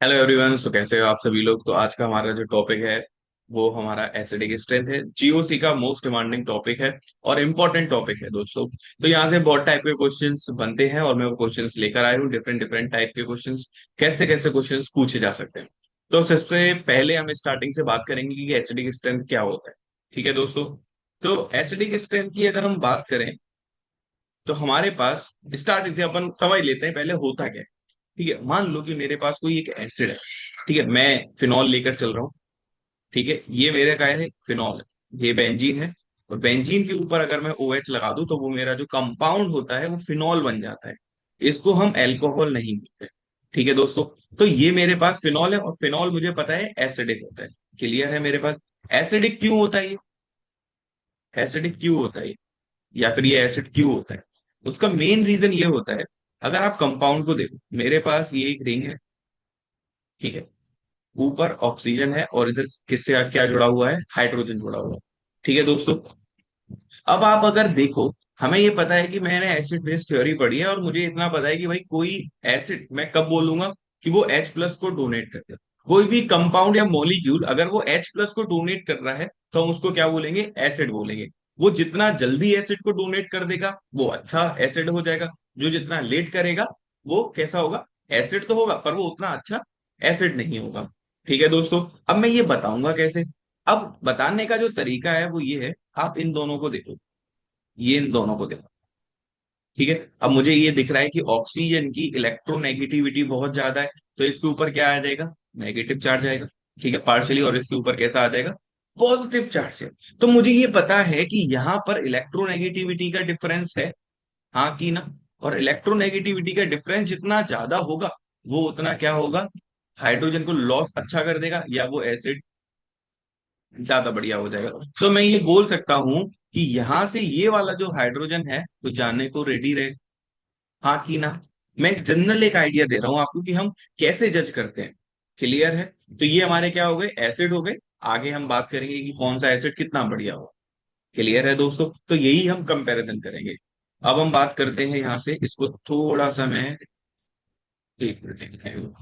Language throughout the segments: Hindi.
Hello everyone. सो कैसे हो आप सभी लोग। तो आज का हमारा जो टॉपिक है वो हमारा एसिडिक स्ट्रेंथ है। जीओसी का मोस्ट डिमांडिंग टॉपिक है और इम्पोर्टेंट टॉपिक है दोस्तों। तो यहाँ से बहुत टाइप के क्वेश्चंस बनते हैं और मैं वो क्वेश्चंस लेकर आया हूँ। डिफरेंट डिफरेंट टाइप के क्वेश्चंस, कैसे कैसे क्वेश्चंस पूछे जा सकते हैं। तो सबसे पहले हम स्टार्टिंग से बात करेंगे कि एसिडिक स्ट्रेंथ क्या होता है। ठीक है दोस्तों। तो एसिडिक स्ट्रेंथ की अगर हम बात करें तो हमारे पास स्टार्टिंग से अपन समझ लेते हैं पहले होता क्या है। ठीक है, मान लो कि मेरे पास कोई एक एसिड है। ठीक है, मैं फिनॉल लेकर चल रहा हूँ। ठीक है, ये मेरे का है फिनॉल है, ये बेंजीन है। और बेंजीन के ऊपर अगर मैं ओ एच लगा दूं तो वो मेरा जो कंपाउंड होता है वो फिनॉल बन जाता है। इसको हम एल्कोहल नहीं बोलते। ठीक है दोस्तों। तो ये मेरे पास फिनॉल है और फिनॉल मुझे पता है एसिडिक होता है। क्लियर है मेरे पास। एसिडिक क्यों होता है ये? एसिडिक क्यों होता है ये? या फिर ये एसिड क्यों होता है? उसका मेन रीजन ये होता है। अगर आप कंपाउंड को देखो, मेरे पास ये एक रिंग है। ठीक है, ऊपर ऑक्सीजन है और इधर किससे क्या जुड़ा हुआ है? हाइड्रोजन जुड़ा हुआ है। ठीक है दोस्तों। अब आप अगर देखो, हमें ये पता है कि मैंने एसिड बेस थ्योरी पढ़ी है और मुझे इतना पता है कि भाई कोई एसिड मैं कब बोलूंगा कि वो H प्लस को डोनेट करता है। कोई भी कंपाउंड या मॉलिक्यूल अगर वो H प्लस को डोनेट कर रहा है तो हम उसको क्या बोलेंगे? एसिड बोलेंगे। वो जितना जल्दी एसिड को डोनेट कर देगा वो अच्छा एसिड हो जाएगा। जो जितना लेट करेगा वो कैसा होगा? एसिड तो होगा पर वो उतना अच्छा एसिड नहीं होगा। ठीक है दोस्तों। अब मैं ये बताऊंगा कैसे। अब बताने का जो तरीका है वो ये है। आप इन दोनों को देखो, ये इन दोनों को देखो। ठीक है, अब मुझे ये दिख रहा है कि ऑक्सीजन की इलेक्ट्रोनेगेटिविटी बहुत ज्यादा है। तो इसके ऊपर क्या आ जाएगा? नेगेटिव चार्ज आएगा। ठीक है, पार्शली। और इसके ऊपर कैसा आ जाएगा? पॉजिटिव चार्ज है। तो मुझे ये पता है कि यहाँ पर इलेक्ट्रोनेगेटिविटी का डिफरेंस है, हाँ कि ना। और इलेक्ट्रोनेगेटिविटी का डिफरेंस जितना ज्यादा होगा वो उतना क्या होगा? हाइड्रोजन को लॉस अच्छा कर देगा या वो एसिड ज्यादा बढ़िया हो जाएगा। तो मैं ये बोल सकता हूं कि यहां से ये वाला जो हाइड्रोजन है वो जाने को रेडी रहे, हाँ कि ना। मैं जनरल एक आइडिया दे रहा हूं आपको कि हम कैसे जज करते हैं। क्लियर है? तो ये हमारे क्या हो गए? एसिड हो गए। आगे हम बात करेंगे कि कौन सा एसिड कितना बढ़िया हो। क्लियर है दोस्तों? तो यही हम कंपैरिजन करेंगे। अब हम बात करते हैं यहां से, इसको थोड़ा सा मैं एक मिनट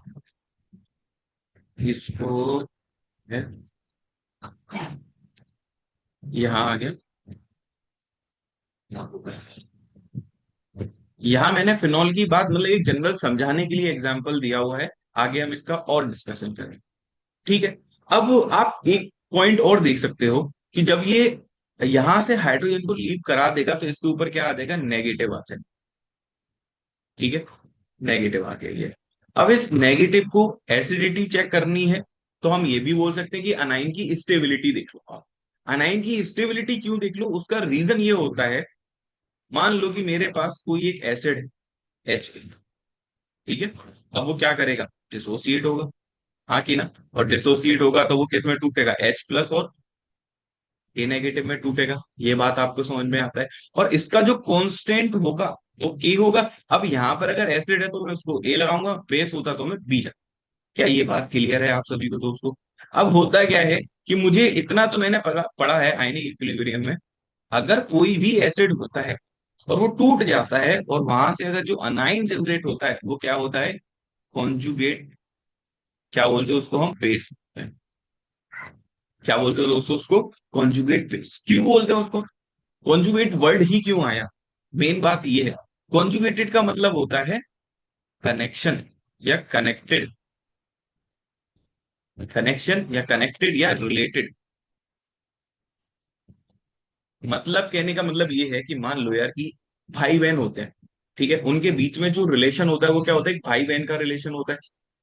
इसको मैं यहाँ आ गया। यहाँ मैंने फिनॉल की बात मतलब एक जनरल समझाने के लिए एग्जांपल दिया हुआ है। आगे हम इसका और डिस्कशन करें। ठीक है। अब आप एक पॉइंट और देख सकते हो कि जब ये यहां से हाइड्रोजन को लीव करा देगा तो इसके ऊपर क्या आ जाएगा? नेगेटिव आ जाएगा। ठीक है, नेगेटिव आ गया ये। अब इस नेगेटिव को एसिडिटी चेक करनी है तो हम ये भी बोल सकते हैं कि अनाइन की स्टेबिलिटी देख लो आप। अनाइन की स्टेबिलिटी क्यों देख लो? उसका रीजन ये होता है, मान लो कि मेरे पास कोई एक एसिड है H। ठीक है, अब वो क्या करेगा? डिसोसिएट होगा, हाँ कि ना। और डिसोसिएट होगा तो वो किस में टूटेगा? H प्लस और ए नेगेटिव में टूटेगा। ये बात आपको समझ में आता है। और इसका जो कांस्टेंट होगा वो के होगा। अब यहाँ पर अगर एसिड है तो मैं उसको ए लगाऊंगा, बेस होता तो मैं बी। क्या ये बात क्लियर है आप सभी को दोस्तों? अब होता क्या है कि मुझे इतना तो मैंने पढ़ा है आयनिक इक्विलिब्रियम में। अगर कोई भी एसिड होता है और वो टूट जाता है और वहां से अगर जो अनाइन जनरेट होता है वो क्या होता है? कॉन्जुगेट। क्या बोलते हैं उसको हम? बेस। क्या बोलते हैं दोस्तों उसको? Conjugate base. क्यों बोलते हैं उसको कॉन्जुगेट? वर्ड ही क्यों आया? मेन बात ये है। कॉन्जुगेटेड का मतलब होता है कनेक्शन या कनेक्टेड। कनेक्शन या कनेक्टेड या रिलेटेड। मतलब कहने का मतलब ये है कि मान लो यार कि भाई बहन होते हैं। ठीक है, उनके बीच में जो रिलेशन होता है वो क्या होता है? एक भाई बहन का रिलेशन होता है।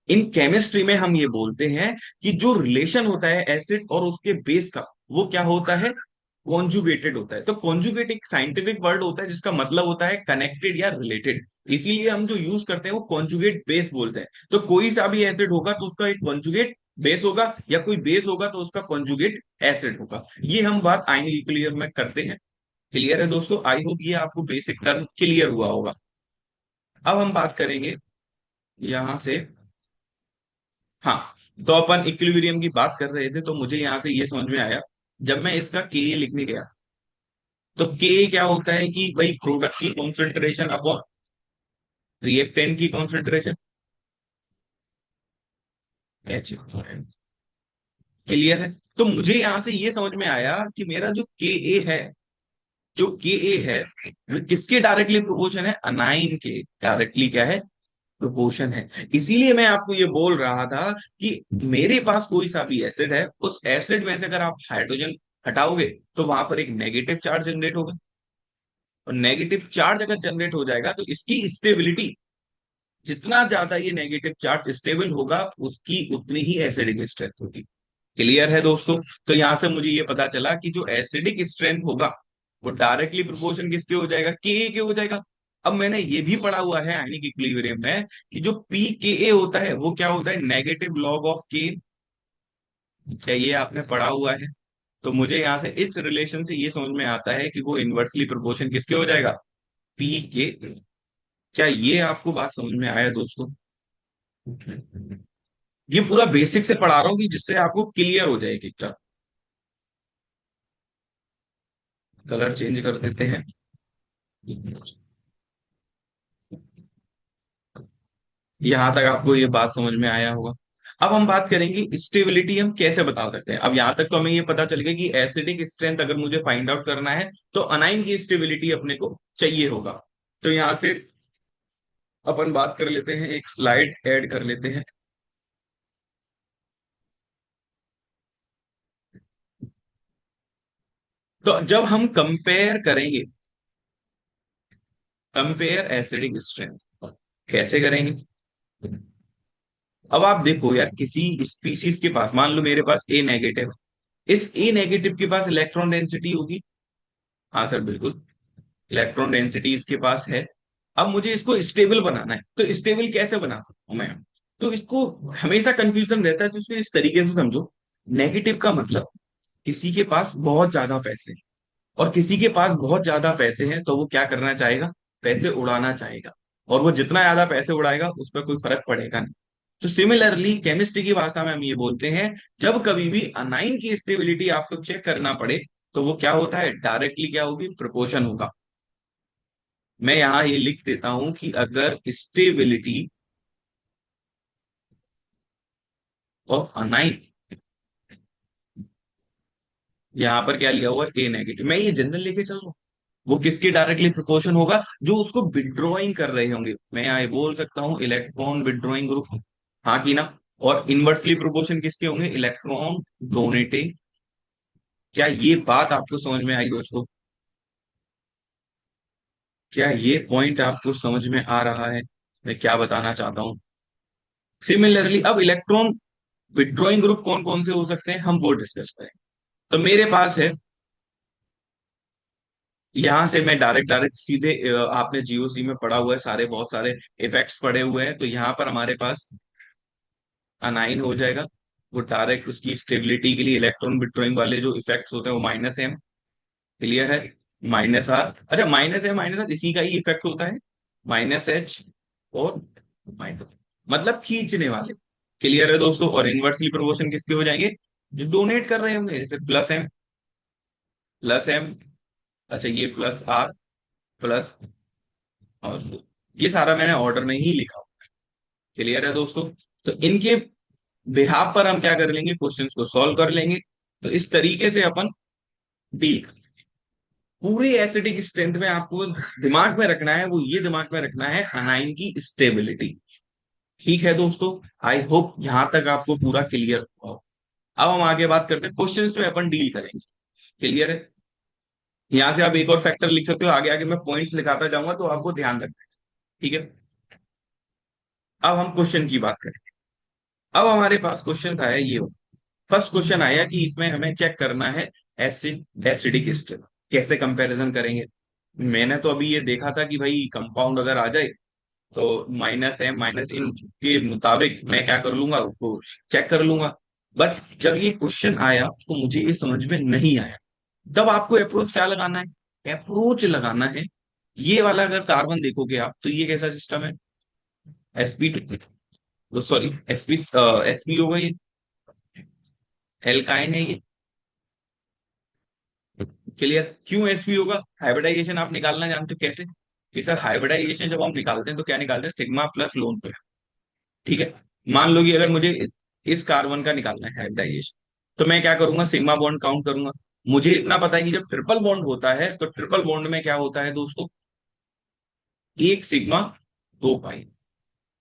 इन केमिस्ट्री में हम ये बोलते हैं कि जो रिलेशन होता है एसिड और उसके बेस का वो क्या होता है? कॉन्जुगेटेड होता है। तो कॉन्जुगेट एक साइंटिफिक वर्ड होता है जिसका मतलब होता है कनेक्टेड या रिलेटेड। इसीलिए हम जो यूज करते हैं वो कॉन्जुगेट बेस बोलते हैं। तो कोई सा भी एसिड होगा तो उसका एक कॉन्जुगेट बेस होगा, या कोई बेस होगा तो उसका कॉन्जुगेट एसिड होगा। ये हम बात आयनिक क्लियर में करते हैं। क्लियर है दोस्तों? आई होप ये आपको बेसिक टर्म क्लियर हुआ होगा। अब हम बात करेंगे यहां से। हाँ, तो अपन इक्विलिब्रियम की बात कर रहे थे तो मुझे यहां से ये समझ में आया। जब मैं इसका के लिखने गया तो के क्या होता है कि भाई प्रोडक्ट की कॉन्सेंट्रेशन अपॉन रिएक्टेंट की कॉन्सेंट्रेशन। एच। क्लियर है। तो मुझे यहां से ये समझ में आया कि मेरा जो के ए है, जो के ए है, वो किसके डायरेक्टली प्रोपोर्शन है? अनाइन के डायरेक्टली क्या है? प्रोपोर्शन है। इसीलिए मैं आपको ये बोल रहा था कि मेरे पास कोई सा भी एसिड है, उस एसिड में से अगर आप हाइड्रोजन हटाओगे तो वहां पर एक नेगेटिव चार्ज जनरेट होगा, और नेगेटिव चार्ज अगर जनरेट हो जाएगा तो इसकी स्टेबिलिटी, जितना ज्यादा ये नेगेटिव चार्ज स्टेबल होगा उसकी उतनी ही एसिडिक स्ट्रेंथ होगी। क्लियर है दोस्तों? तो यहां से मुझे ये पता चला कि जो एसिडिक स्ट्रेंथ होगा वो डायरेक्टली प्रोपोर्शन किसके हो जाएगा? के हो जाएगा। अब मैंने ये भी पढ़ा हुआ है आयनिक इक्विलिब्रियम में कि जो पी के ए होता है वो क्या होता है? नेगेटिव लॉग ऑफ के। क्या ये आपने पढ़ा हुआ है? तो मुझे यहां से इस रिलेशन से ये समझ में आता है कि वो इनवर्सली प्रोपोर्शन किसके हो जाएगा? पी के। क्या ये आपको बात समझ में आया दोस्तों? ये पूरा बेसिक से पढ़ा रहा हूँ कि जिससे आपको क्लियर हो जाएगी। कलर चेंज कर देते हैं। यहां तक आपको ये बात समझ में आया होगा। अब हम बात करेंगे स्टेबिलिटी हम कैसे बता सकते हैं। अब यहां तक तो हमें ये पता चल गया कि एसिडिक स्ट्रेंथ अगर मुझे फाइंड आउट करना है तो अनाइन की स्टेबिलिटी अपने को चाहिए होगा। तो यहां से अपन बात कर लेते हैं, एक स्लाइड ऐड कर लेते हैं। तो जब हम कंपेयर करेंगे, कंपेयर एसिडिक स्ट्रेंथ कैसे करेंगे? अब आप देखो यार, किसी स्पीसीज के पास, मान लो मेरे पास ए नेगेटिव, इस ए नेगेटिव के पास इलेक्ट्रॉन डेंसिटी होगी। हाँ सर बिल्कुल, इलेक्ट्रॉन डेंसिटी इसके पास है। अब मुझे इसको स्टेबल बनाना है, तो स्टेबल कैसे बना सकता हूं मैं? तो इसको हमेशा कंफ्यूजन रहता है, तो इसको इस तरीके से समझो। नेगेटिव का मतलब किसी के पास बहुत ज्यादा पैसे हैं, और किसी के पास बहुत ज्यादा पैसे हैं तो वो क्या करना चाहेगा? पैसे उड़ाना चाहेगा। और वो जितना ज्यादा पैसे उड़ाएगा उस पर कोई फर्क पड़ेगा नहीं। तो सिमिलरली केमिस्ट्री की भाषा में हम ये बोलते हैं, जब कभी भी अनाइन की स्टेबिलिटी आपको चेक करना पड़े तो वो क्या होता है? डायरेक्टली क्या होगी? प्रोपोर्शन होगा। मैं यहां ये लिख देता हूं कि अगर स्टेबिलिटी ऑफ अनाइन, यहां पर क्या लिया हुआ है? ए नेगेटिव, मैं ये जनरल लेके चल रहा हूं, वो किसके डायरेक्टली प्रोपोर्शन होगा? जो उसको विड्रॉइंग कर रहे होंगे। मैं यहाँ ये बोल सकता हूँ इलेक्ट्रॉन विड्रॉइंग ग्रुप, हाँ की ना। और इनवर्सली प्रोपोर्शन किसके होंगे? Electron donating. क्या ये बात आपको समझ में आई दोस्तों? क्या ये पॉइंट आपको समझ में आ रहा है मैं क्या बताना चाहता हूँ? सिमिलरली अब इलेक्ट्रॉन विड्रॉइंग ग्रुप कौन कौन से हो सकते हैं हम वो डिस्कस करें। तो मेरे पास है, यहां से मैं डायरेक्ट डायरेक्ट सीधे आपने जीओसी में पढ़ा हुआ है, सारे बहुत सारे इफेक्ट्स पढ़े हुए हैं, तो यहाँ पर हमारे पास अनाइन हो जाएगा। वो डायरेक्ट उसकी स्टेबिलिटी के लिए इलेक्ट्रॉन विड्रॉइंग वाले जो इफेक्ट्स होते हैं वो माइनस एम। क्लियर है? माइनस आर, अच्छा माइनस है, माइनस आर इसी का ही इफेक्ट होता है। माइनस एच और माइनस, मतलब खींचने वाले। क्लियर है दोस्तों? और इनवर्सली प्रोपोर्शन किसके हो जाएंगे? जो डोनेट कर रहे होंगे, जैसे प्लस एम, प्लस एम, अच्छा ये प्लस आर, प्लस, और ये सारा मैंने ऑर्डर में ही लिखा। क्लियर है दोस्तों? तो इनके बिहाफ पर हम क्या कर लेंगे? क्वेश्चंस को सॉल्व कर लेंगे। तो इस तरीके से अपन डील, पूरे एसिडिक स्ट्रेंथ में आपको दिमाग में रखना है, वो ये दिमाग में रखना है अनाइन की स्टेबिलिटी। ठीक है दोस्तों? आई होप यहां तक आपको पूरा क्लियर हुआ हो। अब हम आगे बात करते हैं क्वेश्चंस में अपन डील करेंगे। क्लियर है? यहां से आप एक और फैक्टर लिख सकते हो, आगे आगे मैं पॉइंट्स लिखाता जाऊंगा तो आपको ध्यान रखना है। ठीक है? अब हम क्वेश्चन की बात करें। अब हमारे पास क्वेश्चन आया ये, फर्स्ट क्वेश्चन आया कि इसमें हमें चेक करना है एसिड एसिडिक स्ट्रेंथ। कैसे कंपैरिजन करेंगे? मैंने तो अभी ये देखा था कि भाई कंपाउंड अगर आ जाए तो माइनस है, माइनस इन के मुताबिक मैं क्या कर लूंगा? उसको चेक कर लूंगा। बट जब ये क्वेश्चन आया तो मुझे ये समझ में नहीं आया। तब आपको अप्रोच क्या लगाना है? अप्रोच लगाना है, ये वाला अगर कार्बन देखोगे आप तो ये कैसा सिस्टम है? sp2, सॉरी sp होगा ये, एल्काइन है ये। क्लियर? क्यों sp होगा? हाइब्रिडाइजेशन आप निकालना जानते हो कैसे? कि सर हाइब्रिडाइजेशन जब हम निकालते हैं तो क्या निकालते हैं? सिग्मा प्लस लोन पे। ठीक है? मान लो कि अगर मुझे इस कार्बन का निकालना है हाइब्रिडाइजेशन। तो मैं क्या करूंगा, सिग्मा बॉन्ड काउंट करूंगा। मुझे इतना पता है कि जब ट्रिपल बॉन्ड होता है तो ट्रिपल बॉन्ड में क्या होता है दोस्तों, एक सिग्मा दो पाई।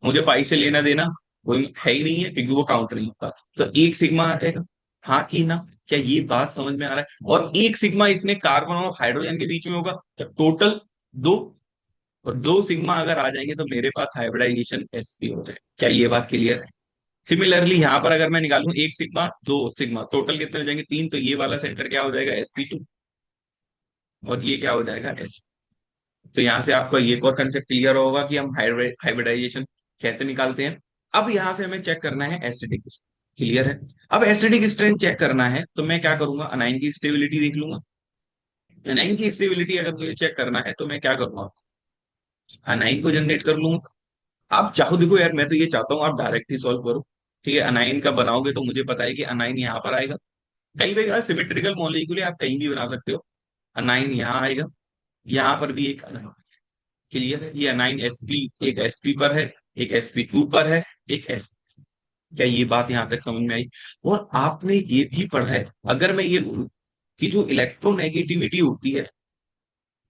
मुझे पाई से लेना देना कोई है ही नहीं है क्योंकि वो काउंट नहीं होता। तो एक सिग्मा आ जाएगा, हाँ की ना, क्या ये बात समझ में आ रहा है? और एक सिग्मा इसमें कार्बन और हाइड्रोजन के बीच में होगा, तो टोटल दो। और दो सिग्मा अगर आ जाएंगे तो मेरे पास हाइब्रिडाइजेशन sp हो जाए। क्या ये बात क्लियर है? सिमिलरली यहाँ पर अगर मैं निकालूं एक सिग्मा दो सिग्मा, टोटल कितने हो जाएंगे, तीन। तो ये वाला सेंटर क्या हो जाएगा, sp2। और ये क्या हो जाएगा, s। तो यहाँ से आपका ये और कंसेप्ट क्लियर होगा कि हम हाइब्रिडाइजेशन कैसे निकालते हैं। अब यहाँ से हमें चेक करना है एसिडिक। क्लियर है? अब एसिडिक स्ट्रेंथ चेक करना है तो मैं क्या करूंगा, अनाइन की स्टेबिलिटी देख लूंगा। अनाइन की स्टेबिलिटी अगर मुझे चेक करना है तो मैं क्या करूंगा, अनाइन को जनरेट कर लूंगा। आप चाहो, देखो यार, मैं तो ये चाहता हूँ आप डायरेक्ट ही सॉल्व करो। ठीक है, अनाइन का बनाओगे तो मुझे पता है कि अनाइन यहाँ पर आएगा। कई बार सिमेट्रिकल मॉलिक्यूल आप कहीं भी बना सकते हो। अनाइन यहाँ आएगा, यहाँ पर भी एक अनाइन। क्लियर है? ये अनाइन sp, एक sp पर है, एक sp2 पर है, एक s। क्या ये बात यहां तक समझ में आई? और आपने ये भी पढ़ा है, अगर मैं ये बोलूं कि जो इलेक्ट्रोनेगेटिविटी होती है,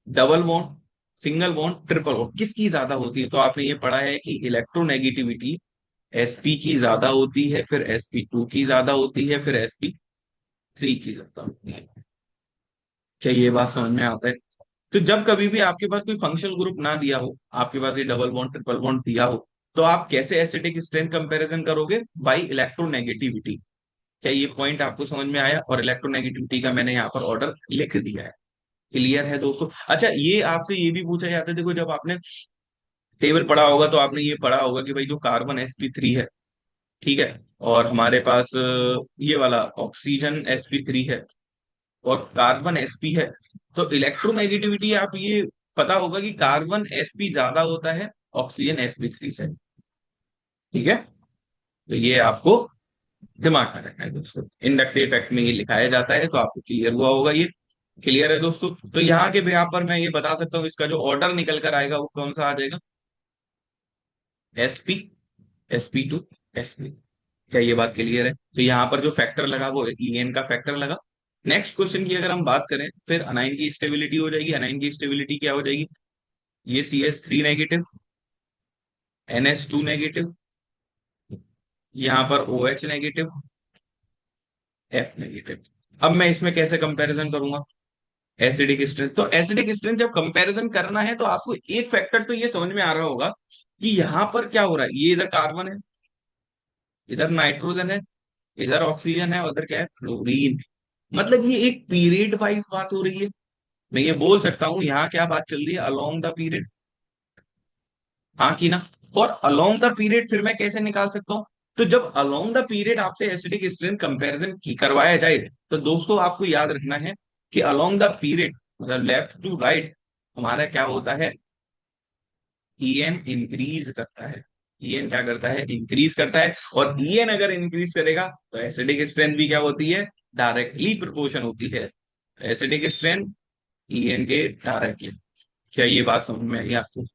double bond, single bond, triple bond, किसकी ज्यादा होती है? तो आपने ये पढ़ा है कि इलेक्ट्रोनेगेटिविटी sp की ज्यादा होती है, फिर sp2 की ज्यादा होती है, फिर sp3 की ज्यादा होती है। क्या ये बात समझ में आता है? तो जब कभी भी आपके पास कोई फंक्शनल ग्रुप ना दिया हो, आपके पास ये डबल बॉन्ड ट्रिपल बॉन्ड दिया हो, तो आप कैसे एसिडिक स्ट्रेंथ कंपैरिजन करोगे, बाय इलेक्ट्रोनेगेटिविटी। क्या ये पॉइंट आपको समझ में आया? और इलेक्ट्रोनेगेटिविटी का मैंने यहाँ पर ऑर्डर लिख दिया है। क्लियर है दोस्तों? अच्छा, ये आपसे ये भी पूछा जाता है, देखो जब आपने टेबल पढ़ा होगा तो आपने ये पढ़ा होगा कि भाई जो कार्बन sp3 है, ठीक है, और हमारे पास ये वाला ऑक्सीजन sp3 है, और कार्बन sp है, तो इलेक्ट्रोनेगेटिविटी आप ये पता होगा कि कार्बन sp ज्यादा होता है ऑक्सीजन sp3 से। ठीक है, तो ये आपको दिमाग में रखना है दोस्तों, इंडक्टिव इफेक्ट में ये लिखाया जाता है, तो आपको क्लियर हुआ होगा ये। क्लियर है दोस्तों? तो यहाँ के यहाँ पर मैं ये बता सकता हूँ, इसका जो ऑर्डर निकल कर आएगा वो कौन सा आ जाएगा, sp, sp2, sp। क्या ये बात क्लियर है? तो यहाँ पर जो फैक्टर लगा वो en का फैक्टर लगा। नेक्स्ट क्वेश्चन की अगर हम बात करें, फिर अनाइन की स्टेबिलिटी हो जाएगी। अनाइन की स्टेबिलिटी क्या हो जाएगी, ये CH3 नेगेटिव, NH2 नेगेटिव, यहाँ पर OH नेगेटिव, F नेगेटिव। अब मैं इसमें कैसे कंपैरिजन करूंगा, एसिडिक स्ट्रेंथ। तो एसिडिक स्ट्रेंथ जब कंपैरिजन करना है तो आपको एक फैक्टर तो ये समझ में आ रहा होगा कि यहाँ पर क्या हो रहा है, ये इधर कार्बन है, इधर नाइट्रोजन है, इधर ऑक्सीजन है, उधर क्या है, फ्लोरीन। मतलब ये एक पीरियड वाइज बात हो रही है। मैं ये बोल सकता हूँ यहाँ क्या बात चल रही है, अलोंग द पीरियड। हाँ की ना? और अलोंग द पीरियड फिर मैं कैसे निकाल सकता हूँ, तो जब अलोंग द पीरियड आपसे एसिडिक स्ट्रेंथ कंपैरिजन की करवाया जाए, तो दोस्तों आपको याद रखना है कि अलोंग द पीरियड, मतलब लेफ्ट टू राइट, हमारा क्या होता है, en इंक्रीज करता है। en क्या करता है, इंक्रीज करता है। और en अगर इंक्रीज करेगा तो एसिडिक स्ट्रेंथ भी क्या होती है, डायरेक्टली प्रोपोर्शन होती है। एसिडिक स्ट्रेंथ en के डायरेक्टली। क्या ये बात समझ में आई आपको?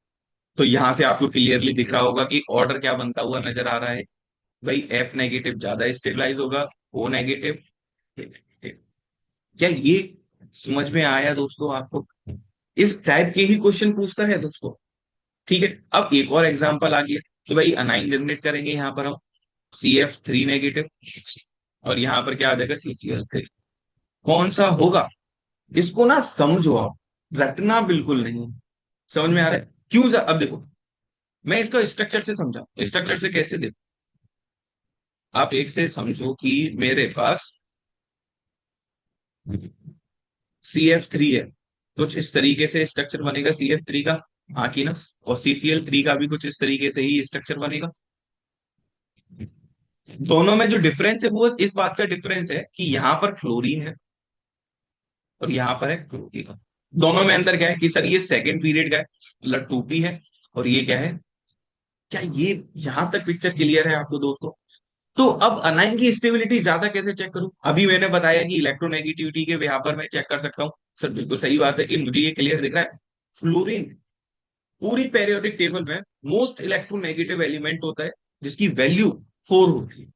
तो यहां से आपको क्लियरली दिख रहा होगा कि ऑर्डर क्या बनता हुआ नजर आ रहा है, भाई F नेगेटिव ज्यादा स्टेबलाइज होगा, O नेगेटिव। क्या ये समझ में आया दोस्तों आपको? इस टाइप के ही क्वेश्चन पूछता है दोस्तों। ठीक है, अब एक और एग्जांपल आ गया कि भाई अनाइन जनरेट करेंगे यहाँ पर हम CF3 नेगेटिव, और यहाँ पर क्या आ जाएगा, CCl3। कौन सा होगा, इसको ना समझो आप, रटना बिल्कुल नहीं। समझ में आ रहा है क्यों? अब देखो, मैं इसका स्ट्रक्चर से समझा, स्ट्रक्चर से कैसे देखो, आप एक से समझो कि मेरे पास CF3 है, कुछ इस तरीके से स्ट्रक्चर बनेगा CF3 का, हाँ की ना? और CCl3 का भी कुछ इस तरीके से ही स्ट्रक्चर बनेगा। दोनों में जो डिफरेंस है वो इस बात का डिफरेंस है कि यहाँ पर फ्लोरीन है और यहाँ पर है क्लोरीन। दोनों में अंतर क्या है कि सर ये सेकंड पीरियड का है, मतलब 2p है, और ये क्या है। क्या ये यहां तक पिक्चर क्लियर है आपको दोस्तों? तो अब अनाइन की स्टेबिलिटी ज्यादा कैसे चेक करूं, अभी मैंने बताया कि इलेक्ट्रोनेगेटिविटी के यहाँ पर मैं चेक कर सकता हूँ। सर बिल्कुल सही बात है कि मुझे ये क्लियर दिख रहा है, फ्लोरीन पूरी पेरियोडिक टेबल में मोस्ट इलेक्ट्रोनेगेटिव एलिमेंट होता है जिसकी वैल्यू 4 होती है।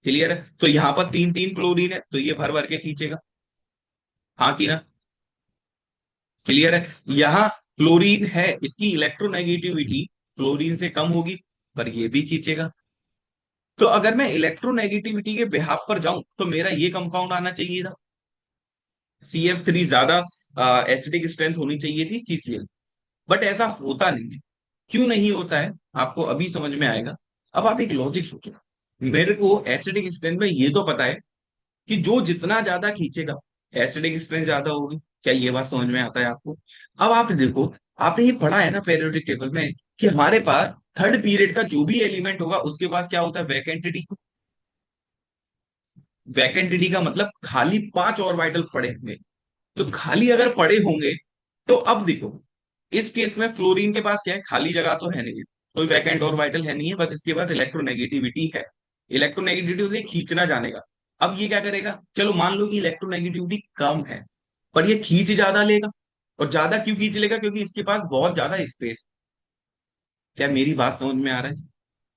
क्लियर है? तो यहाँ पर तीन तीन क्लोरीन है, तो ये भर भर के खींचेगा। हाँ की ना? क्लियर है? यहाँ क्लोरीन है, इसकी इलेक्ट्रोनेगेटिविटी फ्लोरीन से कम होगी, पर ये भी खींचेगा। तो अगर मैं इलेक्ट्रोनेगेटिविटी के बिहाफ पर जाऊं तो मेरा ये कंपाउंड आना चाहिए था, CF3 ज्यादा एसिडिक स्ट्रेंथ होनी चाहिए थी CCl। बट ऐसा होता नहीं है। क्यों नहीं होता है, आपको अभी समझ में आएगा। अब आप एक लॉजिक सोचो। मेरे को एसिडिक स्ट्रेंथ में ये तो पता है कि जो जितना ज्यादा खींचेगा एसिडिक स्ट्रेंथ ज्यादा होगी। क्या ये बात समझ में आता है आपको? अब आप देखो, आपने ये पढ़ा है ना पेरियोडिक टेबल में, कि हमारे पास थर्ड पीरियड का जो भी एलिमेंट होगा उसके पास क्या होता है, वैकेंटिटी। वैकेंटिटी का मतलब खाली 5 ऑर्बिटल पड़े हुए। तो खाली अगर पड़े होंगे, तो अब देखो, इस केस में फ्लोरीन के पास क्या है, खाली जगह तो है नहीं, कोई वैकेंट ऑर्बिटल है नहीं है, बस इसके पास इलेक्ट्रोनेगेटिविटी है। इलेक्ट्रोनेगेटिविटी उसे खींचना जानेगा। अब ये क्या करेगा, चलो मान लो कि इलेक्ट्रोनेगेटिविटी कम है, पर ये खींच ज्यादा लेगा। और ज्यादा क्यों खींच लेगा, क्योंकि इसके पास बहुत ज्यादा स्पेस। क्या मेरी बात समझ में आ रहा है?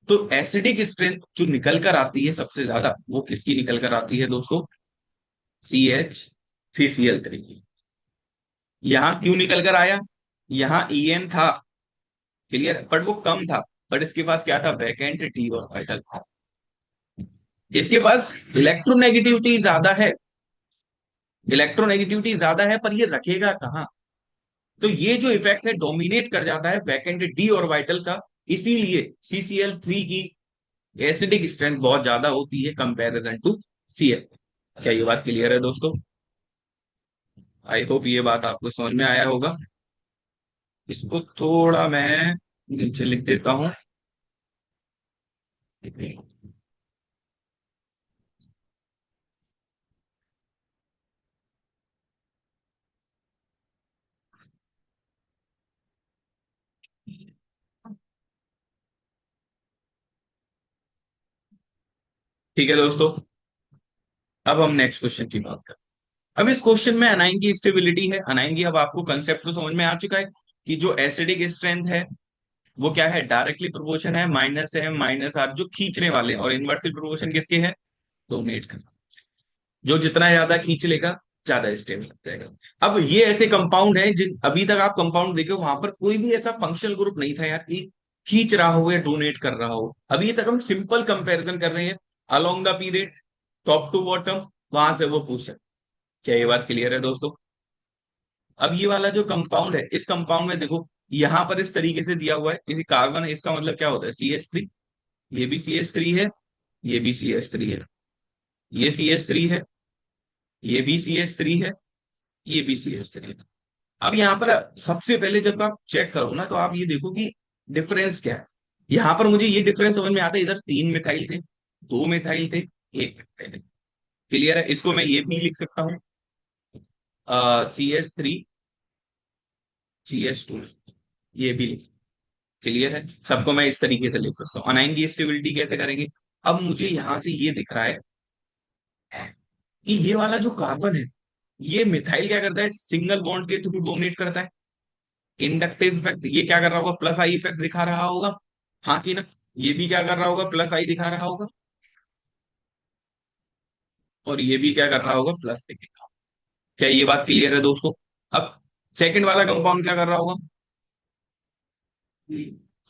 तो एसिडिक स्ट्रेंथ जो निकल कर आती है सबसे ज्यादा, वो किसकी निकल कर आती है दोस्तों? CH3Cl3। यहां क्यों निकल कर आया? यहाँ En था, क्लियर, बट वो कम था। बट इसके पास क्या था, वैकेंट टी ऑर्बिटल था। इसके पास इलेक्ट्रोनेगेटिविटी ज्यादा है, इलेक्ट्रोनेगेटिविटी ज्यादा है, पर ये रखेगा कहाँ? तो ये जो इफेक्ट है डोमिनेट कर जाता है वैकेंट डी ऑर्बिटल का। इसीलिए CCl3 की एसिडिक स्ट्रेंथ बहुत ज्यादा होती है कंपैरिजन टू Cl। क्या ये बात क्लियर है दोस्तों? आई होप ये बात आपको समझ में आया होगा। इसको थोड़ा मैं नीचे लिख देता हूं। ठीक है दोस्तों, अब हम नेक्स्ट क्वेश्चन की बात करते हैं। अब इस क्वेश्चन में अनाइन की स्टेबिलिटी है। अनाइन की अब आपको कंसेप्ट तो समझ में आ चुका है कि जो एसिडिक स्ट्रेंथ है वो क्या है, डायरेक्टली प्रोपोर्शन है -M - R, जो खींचने वाले, और इनवर्सली प्रोपोर्शन किसके है, डोनेट का। जो जितना ज्यादा खींच लेगा ज्यादा स्टेबल लग जाएगा। अब ये ऐसे कंपाउंड है जिन अभी तक आप कंपाउंड देखे हो वहां पर कोई भी ऐसा फंक्शनल ग्रुप नहीं था यार कि खींच रहा हो या डोनेट कर रहा हो। अभी तक हम सिंपल कंपैरिजन कर रहे हैं along the period, top to bottom, वहां से वो पूछ सकते। क्या ये बात क्लियर है दोस्तों? अब ये वाला जो कंपाउंड है, इस कंपाउंड में देखो, यहां पर इस तरीके से दिया हुआ है, किसी कार्बन है, इसका मतलब क्या होता है, CH3। ये भी CH3 है, ये भी CH3 है, ये CH3 है, ये भी CH3 है, ये भी CH3 है। अब यहाँ पर सबसे पहले जब आप चेक करो ना, तो आप ये देखो कि डिफरेंस क्या है। यहाँ पर मुझे ये डिफरेंस समझ में आता है, इधर 3 मिथाइल थे, 2 मिथाइल थे, 1 मिथाइल थे। क्लियर है? इसको मैं ये भी लिख सकता हूँ, CH3 CH2, ये भी लिख। क्लियर है? सबको मैं इस तरीके से लिख सकता हूँ। अनाइन की स्टेबिलिटी कैसे करेंगे? अब मुझे यहां से ये दिख रहा है कि ये वाला जो कार्बन है, ये मिथाइल क्या करता है, सिंगल बॉन्ड के थ्रू डोमिनेट करता है। इंडक्टिव इफेक्ट, ये क्या कर रहा होगा, प्लस आई इफेक्ट दिखा रहा होगा। हाँ कि ना? ये भी क्या कर रहा होगा, प्लस आई दिखा रहा होगा। और ये भी क्या कर रहा होगा, प्लस दिखेगा। क्या ये बात क्लियर है दोस्तों? अब सेकंड वाला कंपाउंड क्या कर रहा होगा,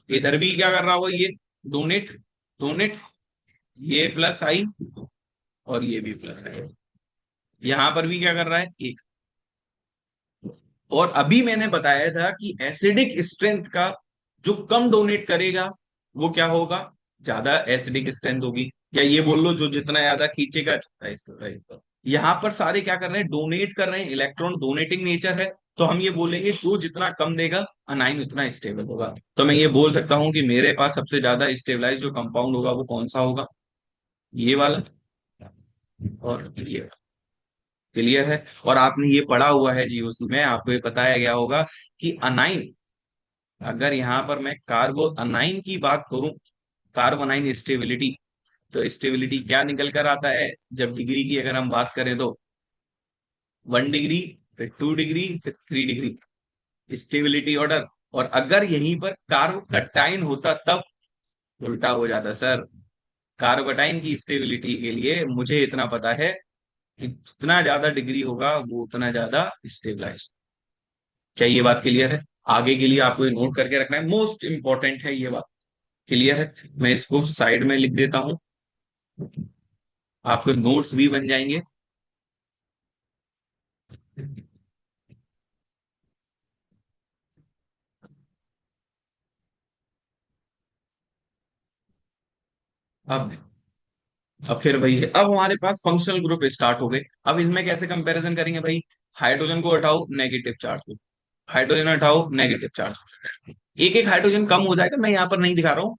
इधर भी क्या कर रहा होगा, ये डोनेट, डोनेट, ये प्लस आई, और ये भी प्लस आई। यहां पर भी क्या कर रहा है, एक। और अभी मैंने बताया था कि एसिडिक स्ट्रेंथ का जो कम डोनेट करेगा वो क्या होगा, ज्यादा एसिडिक स्ट्रेंथ होगी। या ये बोल लो, जो जितना ज्यादा खींचेगा ज्यादा इसका। यहाँ पर सारे क्या कर रहे हैं, डोनेट कर रहे हैं, इलेक्ट्रॉन डोनेटिंग नेचर है। तो हम ये बोलेंगे जो जितना कम देगा अनाइन उतना स्टेबल होगा। तो मैं ये बोल सकता हूँ कि मेरे पास सबसे ज्यादा स्टेबलाइज जो कंपाउंड होगा वो कौन सा होगा, ये वाला, और ये वाला। क्लियर है? और आपने ये पढ़ा हुआ है जीओसी में, आपको ये बताया गया होगा कि अनाइन, अगर यहां पर मैं कार्बो अनाइन की बात करूं, कार्बोनाइन स्टेबिलिटी, तो स्टेबिलिटी क्या निकल कर आता है, जब डिग्री की अगर हम बात करें तो 1 डिग्री, फिर 2 डिग्री, फिर 3 डिग्री स्टेबिलिटी ऑर्डर। और अगर यहीं पर कार्ब कटाइन होता तब उल्टा हो जाता सर, कार्बोटाइन की स्टेबिलिटी के लिए मुझे इतना पता है कि जितना ज्यादा डिग्री होगा वो उतना ज्यादा स्टेबलाइज। क्या ये बात क्लियर है? आगे के लिए आपको नोट करके रखना है, मोस्ट इंपॉर्टेंट है ये बात। क्लियर है? मैं इसको साइड में लिख देता हूं, आपके नोट्स भी बन जाएंगे। अब अब फिर भाई, अब हमारे पास फंक्शनल ग्रुप स्टार्ट हो गए। अब इनमें कैसे कंपैरिजन करेंगे भाई? हाइड्रोजन को हटाओ, नेगेटिव चार्ज को। हाइड्रोजन हटाओ, नेगेटिव चार्ज। एक एक हाइड्रोजन कम हो जाएगा, मैं यहाँ पर नहीं दिखा रहा हूँ।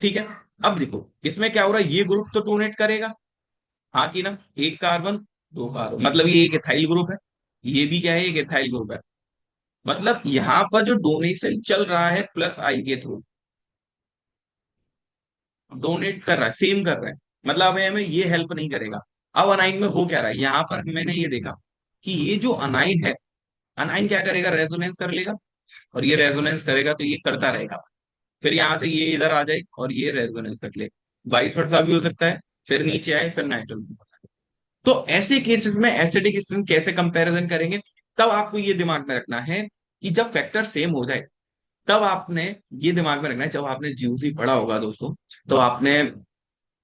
ठीक है। अब देखो इसमें क्या हो रहा है, ये ग्रुप तो डोनेट करेगा, हाँ कि ना? एक कार्बन, दो कार्बन, मतलब ये एक एथाइल ग्रुप है। ये भी क्या है, एक एथाइल ग्रुप है। मतलब यहाँ पर जो डोनेशन चल रहा है प्लस आई के थ्रू, डोनेट कर रहा है, सेम कर रहा है। मतलब हमें हमें ये हेल्प नहीं करेगा। अब अनाइन में हो क्या रहा है, यहाँ पर मैंने ये देखा कि ये जो अनाइन है, अनाइन क्या करेगा, रेजोनेंस कर लेगा। और ये रेजोनेंस करेगा तो ये करता रहेगा। फिर यहाँ से ये इधर आ जाए और ये रेजोनेंस कर ले। वाइस वर्सा भी हो सकता है। फिर नीचे आए, फिर नाइट्रोजन। तो ऐसे केसेस में एसिडिक स्ट्रेंथ कैसे कंपैरिजन करेंगे? तब आपको ये दिमाग में रखना है कि जब फैक्टर सेम हो जाए, तब आपने ये दिमाग में रखना है, जब आपने जीओसी पढ़ा होगा दोस्तों, तो आपने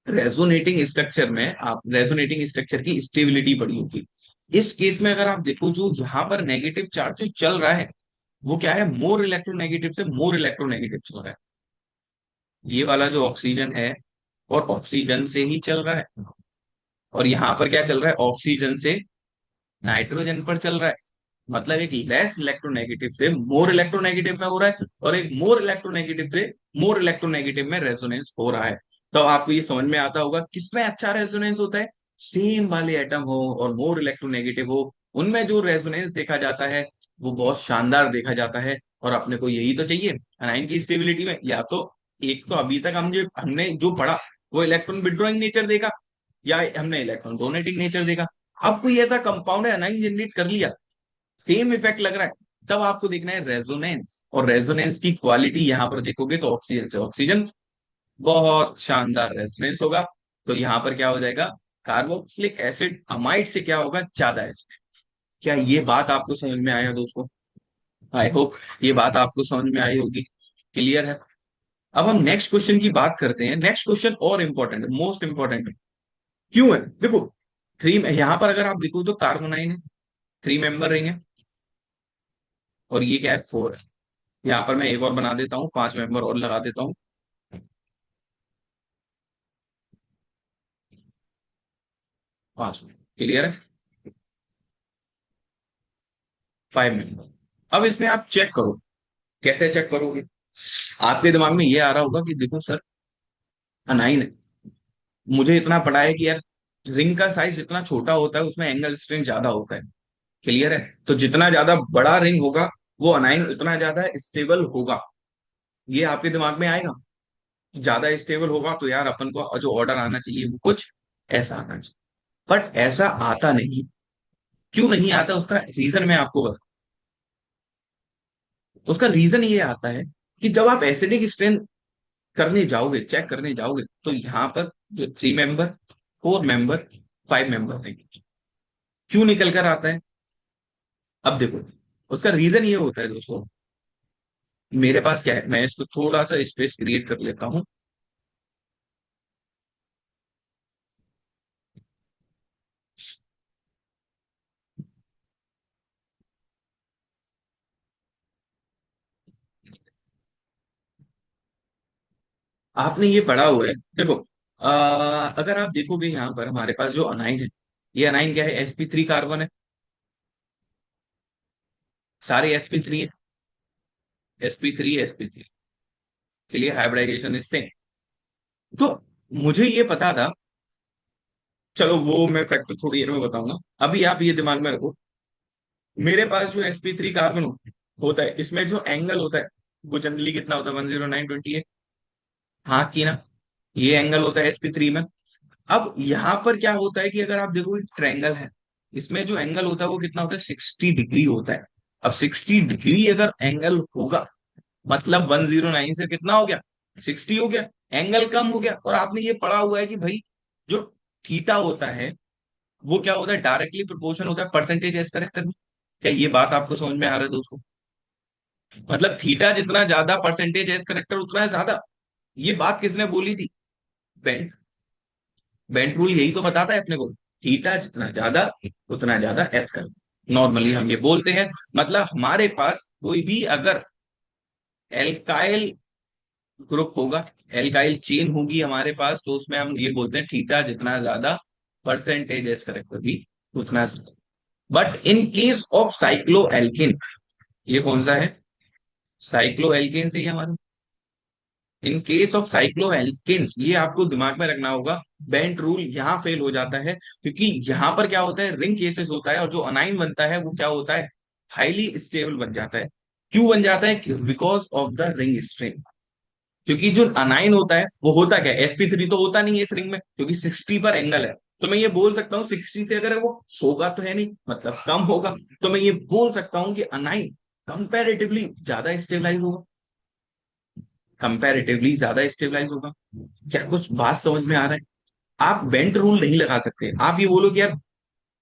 रेजोनेटिंग स्ट्रक्चर में आप रेजोनेटिंग स्ट्रक्चर की स्टेबिलिटी पढ़ी होगी। इस केस में अगर आप देखो, जो यहाँ पर नेगेटिव चार्ज जो चल रहा है, वो क्या है, मोर इलेक्ट्रोनेगेटिव से मोर इलेक्ट्रोनेगेटिव चल रहा है। ये वाला जो ऑक्सीजन है, और ऑक्सीजन से ही चल रहा है। और यहाँ पर क्या चल रहा है, ऑक्सीजन से नाइट्रोजन पर चल रहा है। मतलब एक लेस इलेक्ट्रोनेगेटिव से मोर इलेक्ट्रोनेगेटिव में हो रहा है, और एक मोर इलेक्ट्रोनेगेटिव से मोर इलेक्ट्रोनेगेटिव में रेजोनेंस हो रहा है। तो आपको ये समझ में आता होगा किसमें अच्छा रेजोनेंस होता है। सेम वाले एटम हो और मोर इलेक्ट्रोनेगेटिव हो, उनमें जो रेजोनेंस देखा जाता है वो बहुत शानदार देखा जाता है। और अपने को यही तो चाहिए अनाइन की स्टेबिलिटी में। या तो एक तो अभी तक हमने जो पढ़ा वो इलेक्ट्रॉन विड्रॉइंग नेचर देखा, या हमने इलेक्ट्रॉन डोनेटिंग नेचर देखा। अब कोई ऐसा कंपाउंड है अनाइन जनरेट कर लिया, सेम इफेक्ट लग रहा है, तब आपको देखना है रेजोनेंस। और रेजोनेंस की क्वालिटी यहां पर देखोगे तो ऑक्सीजन से ऑक्सीजन बहुत शानदार रेजोनेंस होगा। तो यहां पर क्या हो जाएगा, कार्बोक्सिलिक एसिड अमाइड से क्या होगा, ज्यादा एसिड। क्या ये बात आपको समझ में आया दोस्तों? आई होप ये बात आपको समझ में आई होगी। क्लियर है? अब हम नेक्स्ट क्वेश्चन की बात करते हैं। नेक्स्ट क्वेश्चन और इंपॉर्टेंट है, मोस्ट इंपॉर्टेंट है। क्यों है देखो, थ्री, यहां पर अगर आप देखो तो कार्बोनाइन है, थ्री मेंबर रहेंगे। और ये क्या है, फोर है। यहाँ पर मैं एक और बना देता हूँ, पांच मेंबर और लगा देता हूँ। पांच। क्लियर है? Five member. अब इसमें आप चेक करो, कैसे चेक करोगे? आपके दिमाग में ये आ रहा होगा कि देखो सर, अनाइन है, मुझे इतना पता है कि यार रिंग का साइज जितना छोटा होता है उसमें एंगल स्ट्रेंथ ज्यादा होता है। क्लियर है? तो जितना ज्यादा बड़ा रिंग होगा, वो अनाइन उतना ज्यादा स्टेबल होगा। ये आपके दिमाग में आएगा। ज्यादा स्टेबल होगा तो यार अपन को जो ऑर्डर आना चाहिए वो कुछ ऐसा आना चाहिए। बट ऐसा आता नहीं। क्यों नहीं आता, उसका रीजन मैं आपको बता। उसका रीजन ये आता है कि जब आप एसिडिक स्ट्रेंथ करने जाओगे, चेक करने जाओगे, तो यहाँ पर जो three member, four member, five member रहेंगे। क्यों निकल कर आता है? अब देखो, उसका रीजन ये होता है दोस्तों। मेरे पास क्या है, मैं इसको थोड़ा सा स्पेस क्रिएट कर लेता हूँ। आपने ये पढ़ा हुआ है देखो। अगर आप देखोगे यहाँ पर हमारे पास जो अनाइन है, ये अनाइन क्या है, sp3 कार्बन है। सारे sp3 है, sp3 sp3 के लिए हाइब्रिडाइजेशन इससे। तो मुझे ये पता था, चलो वो मैं फैक्टर थोड़ी देर में बताऊंगा। अभी आप ये दिमाग में रखो, मेरे पास जो sp3 कार्बन होता है, इसमें जो एंगल होता है वो जनरली कितना होता है, 10928। हाँ कि ना? ये एंगल होता है sp3 में। अब यहाँ पर क्या होता है कि अगर आप देखो ट्रायंगल है, इसमें जो एंगल होता है वो कितना होता है, 60 डिग्री होता है। अब 60 डिग्री अगर एंगल होगा, मतलब 109 से कितना हो गया, 60 हो गया, एंगल कम हो गया। और आपने ये पढ़ा हुआ है कि भाई जो थीटा होता है वो क्या होता है, डायरेक्टली प्रोपोर्शन होता है परसेंटेज एज करेक्टर में। क्या ये बात आपको समझ में आ रहा है दोस्तों? मतलब थीटा जितना ज्यादा परसेंटेज एज करेक्टर उतना ज्यादा। ये बात किसने बोली थी? बेंट। बेंट रूल यही तो बताता है अपने को, थीटा जितना ज्यादा उतना ज्यादा एस कर। नॉर्मली हम ये बोलते हैं। मतलब हमारे पास कोई भी अगर एल्काइल ग्रुप होगा, एल्काइल चेन होगी हमारे पास, तो उसमें हम ये बोलते हैं थीटा जितना ज्यादा परसेंटेज एस करेक्टर भी उतना ज्यादा। But in case of cycloalkene, ये कौन सा है? साइक्लो एल्केन से ही हमारा। इन केस ऑफ साइक्लोएल्केन्स, ये आपको दिमाग में रखना होगा, बेंट रूल यहाँ फेल हो जाता है, क्योंकि यहाँ पर क्या होता है, रिंग केसेस होता है, और जो अनाइन बनता है वो क्या होता है, हाईली स्टेबल बन जाता है। क्यों बन जाता है? Because of the ring strain. क्योंकि जो अनाइन होता है वो होता क्या है, sp3 तो होता नहीं है इस रिंग में, क्योंकि 60 पर एंगल है। तो मैं ये बोल सकता हूँ 60 से अगर वो होगा तो है नहीं, मतलब कम होगा, तो मैं ये बोल सकता हूँ कि अनाइन कंपैरेटिवली ज्यादा स्टेबलाइज होगा, कंपैरेटिवली ज्यादा स्टेबलाइज होगा। क्या कुछ बात समझ में आ रहा है? आप बेंट रूल नहीं लगा सकते। आप ये बोलो कि यार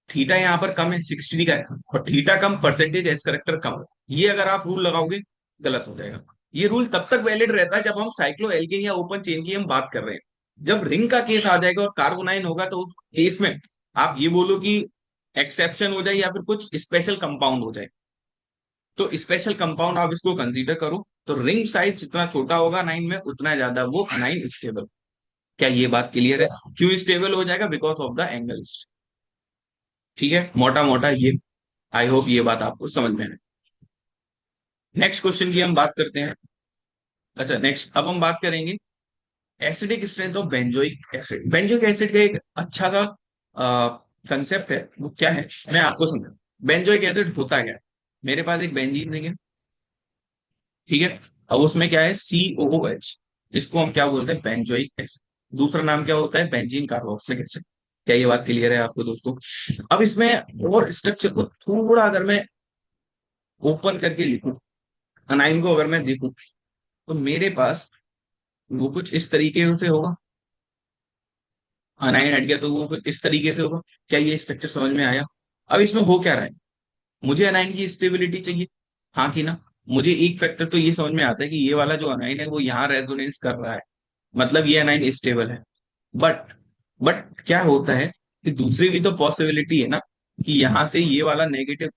थीटा यहाँ पर कम है, 60 का है, और थीटा कम परसेंटेज एस करेक्टर कम है, ये अगर आप रूल लगाओगे गलत हो जाएगा। ये रूल तब तक वैलिड रहता है जब हम साइक्लो एल्केन या ओपन चेन की हम बात कर रहे हैं। जब रिंग का केस आ जाएगा और कार्बोनाइन होगा, तो उस केस में आप ये बोलो कि एक्सेप्शन हो जाए या फिर कुछ स्पेशल कंपाउंड हो जाए, तो स्पेशल कंपाउंड आप इसको कंसीडर करो। तो रिंग साइज जितना छोटा होगा नाइन में, उतना ज्यादा वो नाइन स्टेबल। क्या ये बात क्लियर है? क्यों स्टेबल हो जाएगा? Because of the angles. ठीक है, मोटा मोटा ये, आई होप ये बात आपको समझ में आए। नेक्स्ट क्वेश्चन की हम बात करते हैं। अच्छा, नेक्स्ट अब हम बात करेंगे acidic strength of benzoic acid. Benzoic acid का एक अच्छा सा कंसेप्ट है, वो क्या है मैं आपको समझा। बेंजोइक एसिड होता क्या है? मेरे पास एक बेंजीन है, ठीक है। अब उसमें क्या है, COOH, इसको हम क्या बोलते हैं, बेंजोइक एसिड। दूसरा नाम क्या होता है, बेंजीन कार्बोक्सिलिक एसिड। क्या ये बात क्लियर है आपको दोस्तों? अब इसमें और स्ट्रक्चर को थोड़ा अगर मैं ओपन करके लिखूं, अनाइन को अगर मैं देखूं, तो मेरे पास वो कुछ इस तरीके से होगा। अनाइन हट गया तो वो कुछ इस तरीके से होगा। क्या ये स्ट्रक्चर समझ में आया? अब इसमें हो क्या रहा है, मुझे अनाइन की स्टेबिलिटी चाहिए, हाँ कि ना? मुझे एक फैक्टर तो ये समझ में आता है कि ये वाला जो अनाइन है वो यहाँ रेजोनेंस कर रहा है, मतलब ये अनाइन स्टेबल है। बट बट क्या होता है कि दूसरी भी तो पॉसिबिलिटी है ना, कि यहां से ये वाला नेगेटिव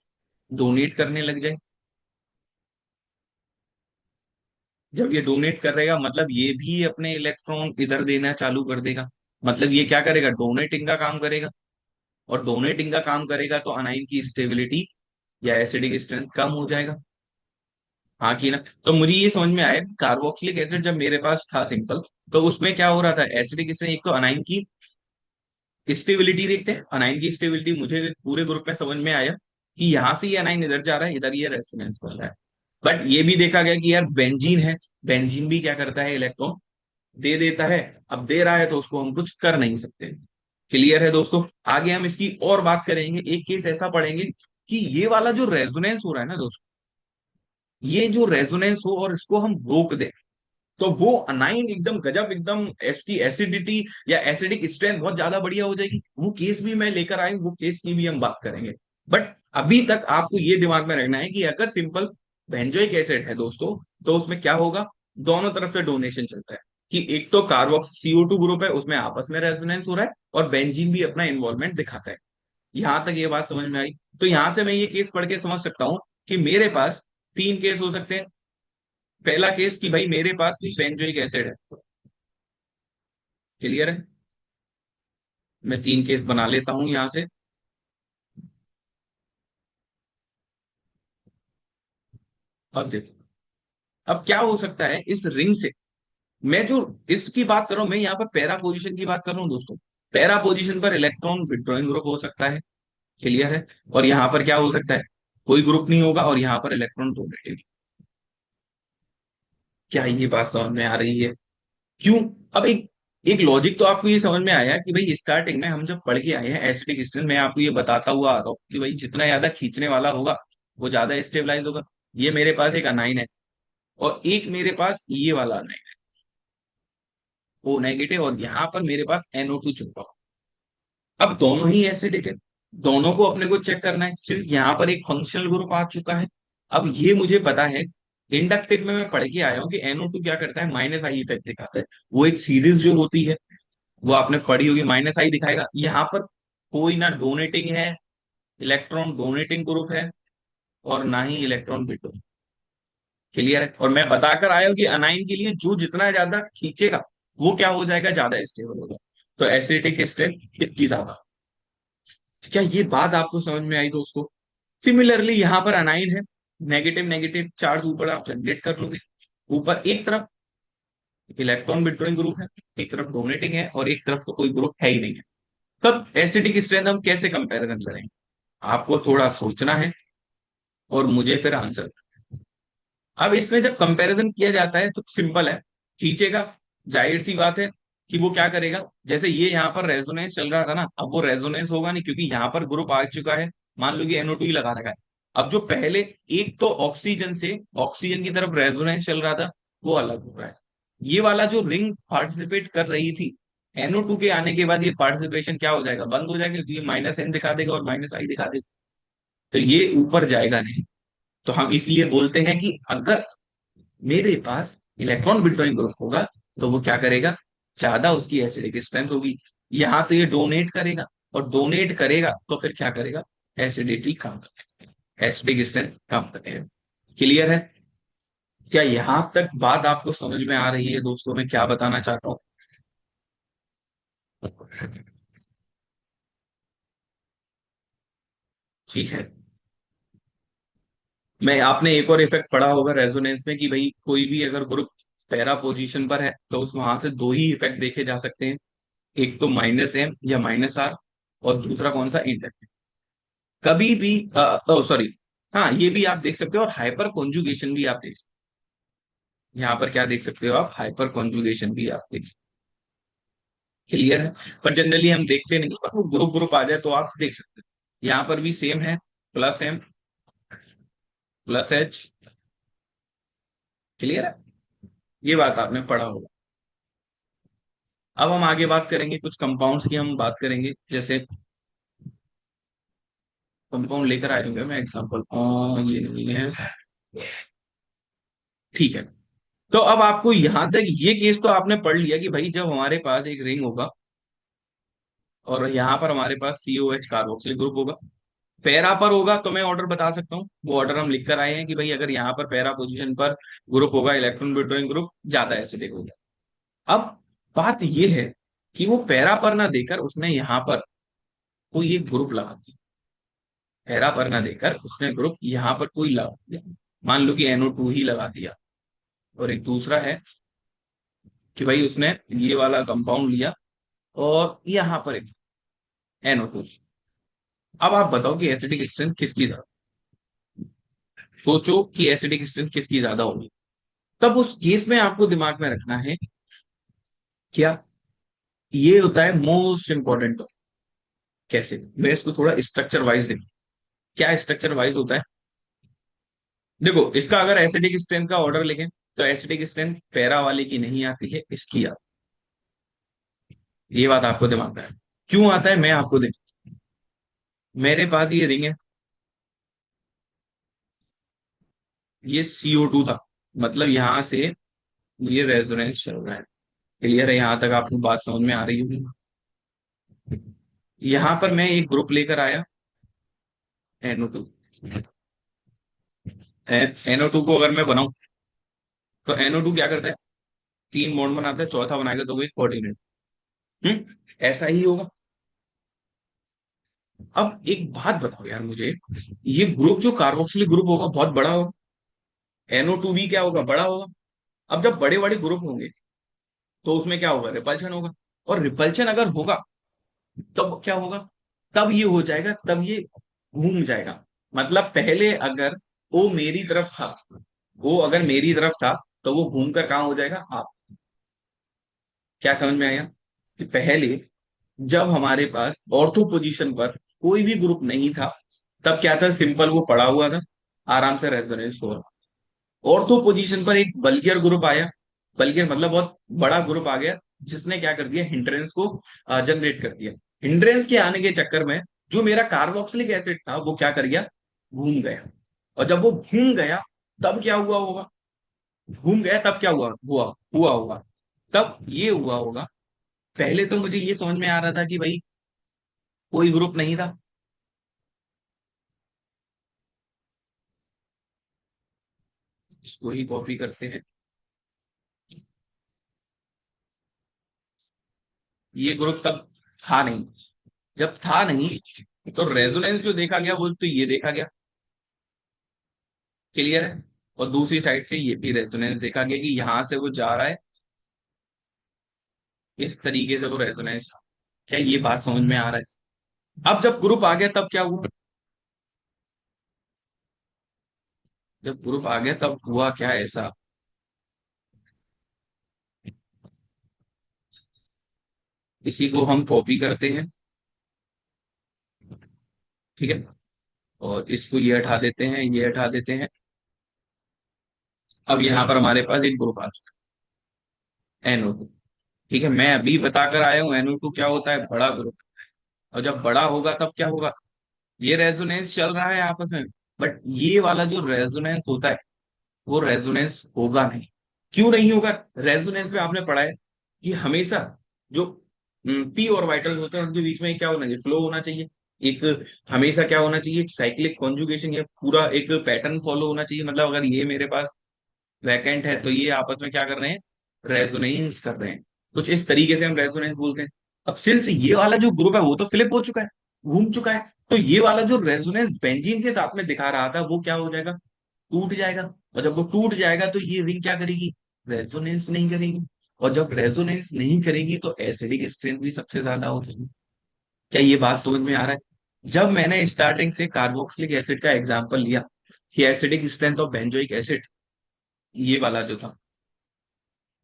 डोनेट करने लग जाए। जब ये डोनेट करेगा, मतलब ये भी अपने इलेक्ट्रॉन इधर देना चालू कर देगा, मतलब ये क्या करेगा, डोनेटिंग का काम करेगा। और डोनेटिंग का काम करेगा तो अनाइन की स्टेबिलिटी या एसिडिक स्ट्रेंथ कम हो जाएगा, हाँ कि ना? तो मुझे ये समझ में आया, कार्बोक्सिलिक एसिड जब मेरे पास था सिंपल, तो उसमें क्या हो रहा था, एसिडिक स्ट्रेंथ, एक तो अनाइन की स्टेबिलिटी देखते हैं, अनाइन की स्टेबिलिटी मुझे पूरे ग्रुप में समझ में आया कि यहाँ से ये अनाइन इधर जा रहा है, इधर ये रेजोनेंस कर रहा है। बट ये भी देखा गया कि यार बेंजीन है, बेंजीन भी क्या करता है, इलेक्ट्रॉन दे देता है। अब दे रहा है तो उसको हम कुछ कर नहीं सकते। क्लियर है दोस्तों? आगे हम इसकी और बात करेंगे, एक केस ऐसा पढ़ेंगे कि ये वाला जो रेजोनेंस हो रहा है ना दोस्तों, ये जो रेजोनेंस हो और इसको हम रोक दें, तो वो अनाइन एकदम गजब, एकदम इसकी एसिडिटी या एसिडिक स्ट्रेंथ बहुत ज्यादा बढ़िया हो जाएगी। वो केस भी मैं लेकर आए, वो केस की भी हम बात करेंगे। बट अभी तक आपको ये दिमाग में रखना है कि अगर सिंपल बेंजोइक एसिड है दोस्तों, तो उसमें क्या होगा, दोनों तरफ से डोनेशन चलता है, कि एक तो कार्बोक्स CO2 ग्रुप है, उसमें आपस में रेजोनेंस हो रहा है, और बेंजीन भी अपना इन्वॉल्वमेंट दिखाता है। यहां तक ये बात समझ में आई? तो यहां से मैं ये केस पढ़ के समझ सकता हूं कि मेरे पास तीन केस हो सकते हैं। पहला केस कि भाई मेरे पास भी बेंजोइक एसिड है। क्लियर है? मैं तीन केस बना लेता हूं यहां से। अब देखो, अब क्या हो सकता है इस रिंग से, मैं जो इसकी बात कर रहा हूं, मैं यहाँ पर पैरा पोजीशन की बात कर रहा हूँ दोस्तों। पैरा पोजीशन पर इलेक्ट्रॉन विड्रॉइंग ग्रुप हो सकता है। क्लियर है? और यहाँ पर क्या हो सकता है, कोई ग्रुप नहीं होगा, और यहाँ पर इलेक्ट्रॉन डोनेटिंग। क्या ये बात समझ में आ रही है? क्यों? अब एक एक लॉजिक तो आपको ये समझ में आया कि भाई स्टार्टिंग में हम जब पढ़ के आए हैं एसिडिक स्ट्रेंथ, मैं आपको ये बताता हुआ आ रहा हूँ कि भाई जितना ज्यादा खींचने वाला होगा वो ज्यादा स्टेबलाइज होगा। ये मेरे पास एक अनाइन है, और एक मेरे पास ये वाला अनाइन है। O नेगेटिव, और यहाँ पर मेरे पास NO2 छुपा। अब दोनों ही एसिडिक है, दोनों को अपने को चेक करना है, सिंस यहाँ पर एक फंक्शनल ग्रुप आ चुका है। अब ये मुझे पता है, इंडक्टिव में मैं पढ़ के आया हूँ कि NO2 क्या करता है, माइनस आई इफेक्ट दिखाता है। वो एक सीरीज जो होती है, वो आपने पढ़ी होगी, माइनस आई दिखाएगा। यहाँ पर कोई ना डोनेटिंग है, इलेक्ट्रॉन डोनेटिंग ग्रुप है, और ना ही इलेक्ट्रॉन बिटो। क्लियर है। और मैं बताकर आया हूं कि अनाइन के लिए जो जितना ज्यादा खींचेगा वो क्या हो जाएगा, ज्यादा स्टेबल होगा। तो एसिडिक स्ट्रेंथ इसकी ज्यादा। क्या ये बात आपको समझ में आई दोस्तों? सिमिलरली यहाँ पर अनाइन है, नेगेटिव नेगेटिव चार्ज ऊपर आप जनरेट कर लोगे। ऊपर एक तरफ इलेक्ट्रॉन विड्रॉइंग ग्रुप है, एक तरफ डोनेटिंग है, और एक तरफ तो कोई ग्रुप है ही नहीं है। तब एसिडिक स्ट्रेंथ हम कैसे कंपेरिजन करेंगे? आपको थोड़ा सोचना है, और मुझे फिर आंसर। अब इसमें जब कंपैरिजन किया जाता है तो सिंपल है, खींचेगा, जाहिर सी बात है कि वो क्या करेगा। जैसे ये यहाँ पर रेजोनेंस चल रहा था ना, अब वो रेजोनेंस होगा नहीं, क्योंकि यहाँ पर ग्रुप आ चुका है। मान लो कि NO2 ही लगा रखा है। अब जो पहले एक तो ऑक्सीजन से ऑक्सीजन की तरफ रेजोनेंस चल रहा था, वो अलग हो रहा है। ये वाला जो रिंग पार्टिसिपेट कर रही थी, NO2 के आने के बाद ये पार्टिसिपेशन क्या हो जाएगा, बंद हो जाएगा, क्योंकि ये -N दिखा देगा और -I दिखा देगा। तो ये ऊपर जाएगा नहीं। तो हम इसलिए बोलते हैं कि अगर मेरे पास इलेक्ट्रॉन विड्रॉइंग ग्रुप होगा, तो वो क्या करेगा, ज्यादा उसकी एसिडिक स्ट्रेंथ होगी। यहां तो ये डोनेट करेगा, और डोनेट करेगा तो फिर क्या करेगा, एसिडिटी कम करेगा, एसिडिक स्ट्रेंथ कम करेगा। क्लियर है? क्या यहां तक बात आपको समझ में आ रही है दोस्तों, मैं क्या बताना चाहता हूँ? ठीक है। मैं आपने एक और इफेक्ट पढ़ा होगा रेजोनेंस में, कि भाई कोई भी अगर ग्रुप पैरा पोजीशन पर है तो उस वहां से दो ही इफेक्ट देखे जा सकते हैं। एक तो -M या -R, और दूसरा कौन सा, इंटर। कभी भी सॉरी, हाँ ये भी आप देख सकते हो, और हाइपर कॉन्जुगेशन भी आप देख सकते हो। यहाँ पर क्या देख सकते हो आप, हाइपर कॉन्जुगेशन भी आप देख सकते हो। क्लियर है? पर जनरली हम देखते नहीं, पर वो ग्रुप ग्रुप आ जाए तो आप देख सकते हो। यहाँ पर भी सेम है, +M +H। क्लियर है? ये बात आपने पढ़ा होगा। अब हम आगे बात करेंगे, कुछ कंपाउंड्स की हम बात करेंगे। जैसे कंपाउंड लेकर आए होंगे, मैं एग्जांपल, ये नहीं है। ठीक है। तो अब आपको यहां तक ये केस तो आपने पढ़ लिया कि भाई जब हमारे पास एक रिंग होगा, और यहाँ पर हमारे पास COH कार्बोक्सिल ग्रुप होगा, पैरा पर होगा, तो मैं ऑर्डर बता सकता हूँ। वो ऑर्डर हम लिख कर आए हैं कि भाई अगर यहाँ पर पैरा पोजीशन पर ग्रुप होगा, इलेक्ट्रॉन विड्रॉइंग ग्रुप ज्यादा एसिडिक होगा। अब बात ये है कि वो पैरा पर ना देकर उसने यहाँ पर कोई एक ग्रुप लगा दिया। पैरा पर ना देकर उसने ग्रुप यहाँ पर कोई लगा दिया। मान लो कि NO2 ही लगा दिया। और एक दूसरा है कि भाई उसने ये वाला कंपाउंड लिया, और यहाँ पर एक NO2। अब आप बताओ कि एसिडिक स्ट्रेंथ किसकी ज्यादा? सोचो कि एसिडिक स्ट्रेंथ किसकी ज्यादा होगी। तब उस केस में आपको दिमाग में रखना है क्या, ये होता है मोस्ट इंपॉर्टेंट। कैसे, मैं इसको थोड़ा स्ट्रक्चर वाइज देखूं। क्या स्ट्रक्चर वाइज होता है? देखो, इसका अगर एसिडिक स्ट्रेंथ का ऑर्डर लिखें, तो एसिडिक स्ट्रेंथ पैरा वाले की नहीं आती है, इसकी आती है। ये बात आपको दिमाग में है। क्यों आता है, मैं आपको देख, मेरे पास ये रिंग है, ये CO2 था, मतलब यहां से ये रेजोनेंस चल रहा है। क्लियर है? यहां तक आपको बात समझ में आ रही होगी। यहां पर मैं एक ग्रुप लेकर आया, NO2। NO2 को अगर मैं बनाऊं, तो NO2 क्या करता है, 3 बॉन्ड बनाता है, चौथा बनाएगा तो वो एक कोऑर्डिनेट। ऐसा ही होगा। अब एक बात बताओ यार मुझे, ये ग्रुप जो कार्बोक्सिलिक ग्रुप होगा बहुत बड़ा होगा, NO2 भी क्या होगा, बड़ा होगा। अब जब बड़े बड़े ग्रुप होंगे, तो उसमें क्या होगा, रिपल्शन होगा। और रिपल्शन अगर होगा, तब क्या होगा, तब ये हो जाएगा, तब ये घूम जाएगा। मतलब पहले अगर वो मेरी तरफ था, वो अगर मेरी तरफ था, तो वो घूमकर कहाँ हो जाएगा, आप। क्या समझ में आया? कि पहले जब हमारे पास ऑर्थो पोजीशन पर कोई भी ग्रुप नहीं था, तब क्या था, सिंपल वो पड़ा हुआ था, आराम से रेजोनेंस हो रहा। ऑर्थो पोजीशन पर एक बल्कियर ग्रुप आया, बल्कियर मतलब बहुत बड़ा ग्रुप आ गया, जिसने क्या कर दिया, हिंड्रेंस को जनरेट कर दिया। हिंड्रेंस के आने के चक्कर में जो मेरा कार्बोक्सिलिक एसिड था वो क्या कर गया, घूम गया। और जब वो घूम गया तब क्या हुआ होगा, घूम गया तब क्या हुआ हुआ हुआ होगा, तब ये हुआ होगा। पहले तो मुझे ये समझ में आ रहा था कि भाई कोई ग्रुप नहीं था। इसको ही कॉपी करते हैं। ये ग्रुप तब था नहीं। जब था नहीं तो रेजोनेंस जो देखा गया वो तो ये देखा गया, क्लियर है। और दूसरी साइड से ये भी रेजोनेंस देखा गया कि यहां से वो जा रहा है, इस तरीके से वो रेजोनेंस। क्या ये बात समझ में आ रहा है? अब जब ग्रुप आ गया तब क्या हुआ, जब ग्रुप आ गया तब हुआ क्या ऐसा, इसी को हम कॉपी करते हैं, ठीक है। और इसको ये हटा देते हैं, ये हटा देते हैं। अब यहाँ पर हमारे पास एक ग्रुप आ चुका है, NO2। ठीक है, मैं अभी बताकर आया हूँ NO2 क्या होता है, बड़ा ग्रुप। और जब बड़ा होगा तब क्या होगा, ये रेजोनेंस चल रहा है आपस में, बट ये वाला जो रेजोनेंस होता है वो रेजोनेंस होगा नहीं। क्यों नहीं होगा? रेजोनेंस में आपने पढ़ा है कि हमेशा जो पी और वाइटल होते हैं उनके बीच में क्या होना चाहिए, फ्लो होना चाहिए। एक हमेशा क्या होना चाहिए, साइक्लिक कॉन्जुगेशन, ये पूरा एक पैटर्न फॉलो होना चाहिए। मतलब अगर ये मेरे पास वैकेंट है तो ये आपस में क्या कर रहे हैं, रेजोनेंस कर रहे हैं। कुछ इस तरीके से हम रेजोनेंस बोलते हैं। अब सिंस ये वाला जो ग्रुप है वो तो फ्लिप हो चुका है, घूम चुका है, तो ये वाला जो रेजोनेंस बेंजीन के साथ में दिखा रहा था वो क्या हो जाएगा, टूट जाएगा। और जब वो टूट जाएगा तो ये रिंग क्या करेगी, रेजोनेंस नहीं करेगी। और जब रेजोनेंस नहीं करेगी तो एसिडिक स्ट्रेंथ भी सबसे ज्यादा होगी। क्या ये बात समझ में आ रहा है? जब मैंने स्टार्टिंग से कार्बोक्सिलिक एसिड का एग्जांपल लिया कि acidic strength of benzoic acid, ये वाला जो था,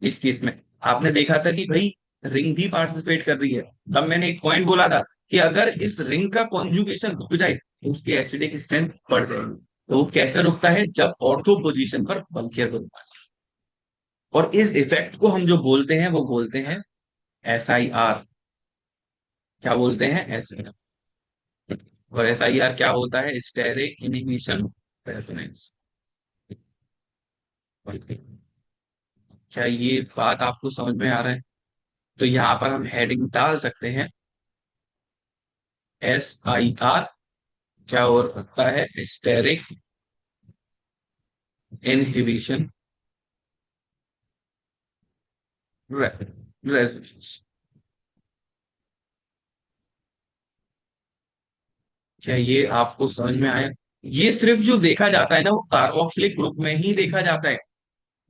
इस केस में आपने देखा था कि भाई रिंग भी पार्टिसिपेट कर रही है। तब मैंने एक पॉइंट बोला था कि अगर इस रिंग का कॉन्जुगेशन रुक जाए तो उसकी एसिडिक स्ट्रेंथ बढ़ जाएगी। तो वो कैसे रुकता है, जब ऑर्थो पोजीशन पर बल केयर बनता है। और इस इफेक्ट को हम जो बोलते हैं वो बोलते हैं SIR। क्या बोलते हैं, SIR। और SIR क्या होता है, स्टेरिक इनहिबिशन रेजोनेंस। क्या ये बात आपको समझ में आ रहा है? तो यहाँ पर हम हेडिंग डाल सकते हैं SIR। क्या हो सकता है, स्टेरिक इनहिबिशन रेजोनेंस। क्या ये आपको समझ में आया? ये सिर्फ जो देखा जाता है ना वो कार्बोक्सिलिक ग्रुप में ही देखा जाता है।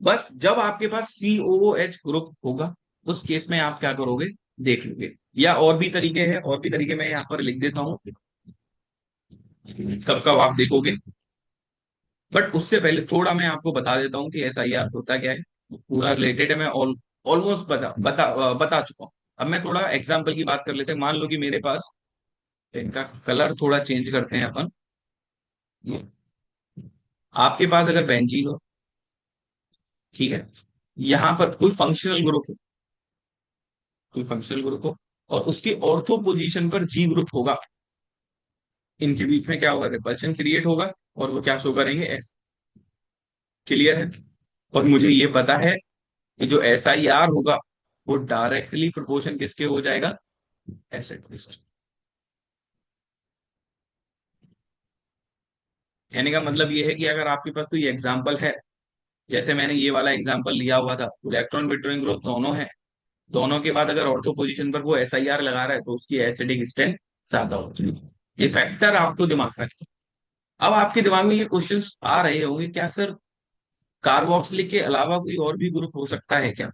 बस जब आपके पास COOH ग्रुप होगा उस केस में आप क्या करोगे, देख लोगे। या और भी तरीके हैं, और भी तरीके मैं यहाँ पर लिख देता हूँ, कब कब आप देखोगे। बट उससे पहले थोड़ा मैं आपको बता देता हूँ कि SIR होता क्या है। पूरा रिलेटेड है, मैं ऑलमोस्ट बता चुका हूँ। अब मैं थोड़ा एग्जाम्पल की बात कर लेते हैं। मान लो कि मेरे पास, इनका कलर थोड़ा चेंज करते हैं अपन। आपके पास अगर बेंजीन हो, ठीक है, यहाँ पर कोई फंक्शनल ग्रुप हो, कोई फंक्शनल ग्रुप हो, और उसकी ऑर्थो पोजीशन पर G ग्रुप होगा, इनके बीच में क्या होगा, रिपल्शन क्रिएट होगा, और वो क्या शो करेंगे, S। क्लियर है? और मुझे ये पता है कि जो SIR होगा वो डायरेक्टली प्रोपोर्शन किसके हो जाएगा, एसिड के साथ। कहने का मतलब ये है कि अगर आपके पास कोई एग्जाम्पल है, जैसे मैंने ये वाला एग्जाम्पल लिया हुआ था, इलेक्ट्रॉन विथड्रॉइंग ग्रुप दोनों है, दोनों के बाद अगर ऑर्थो पोजीशन पर वो SIR लगा रहा है तो उसकी एसिडिक स्ट्रेंथ ज्यादा होती है। ये फैक्टर आपको दिमाग में रखना। अब आपके दिमाग में ये क्वेश्चंस आ रहे होंगे, क्या सर कार्बोक्सिलिक के अलावा कोई और भी ग्रुप हो सकता है क्या?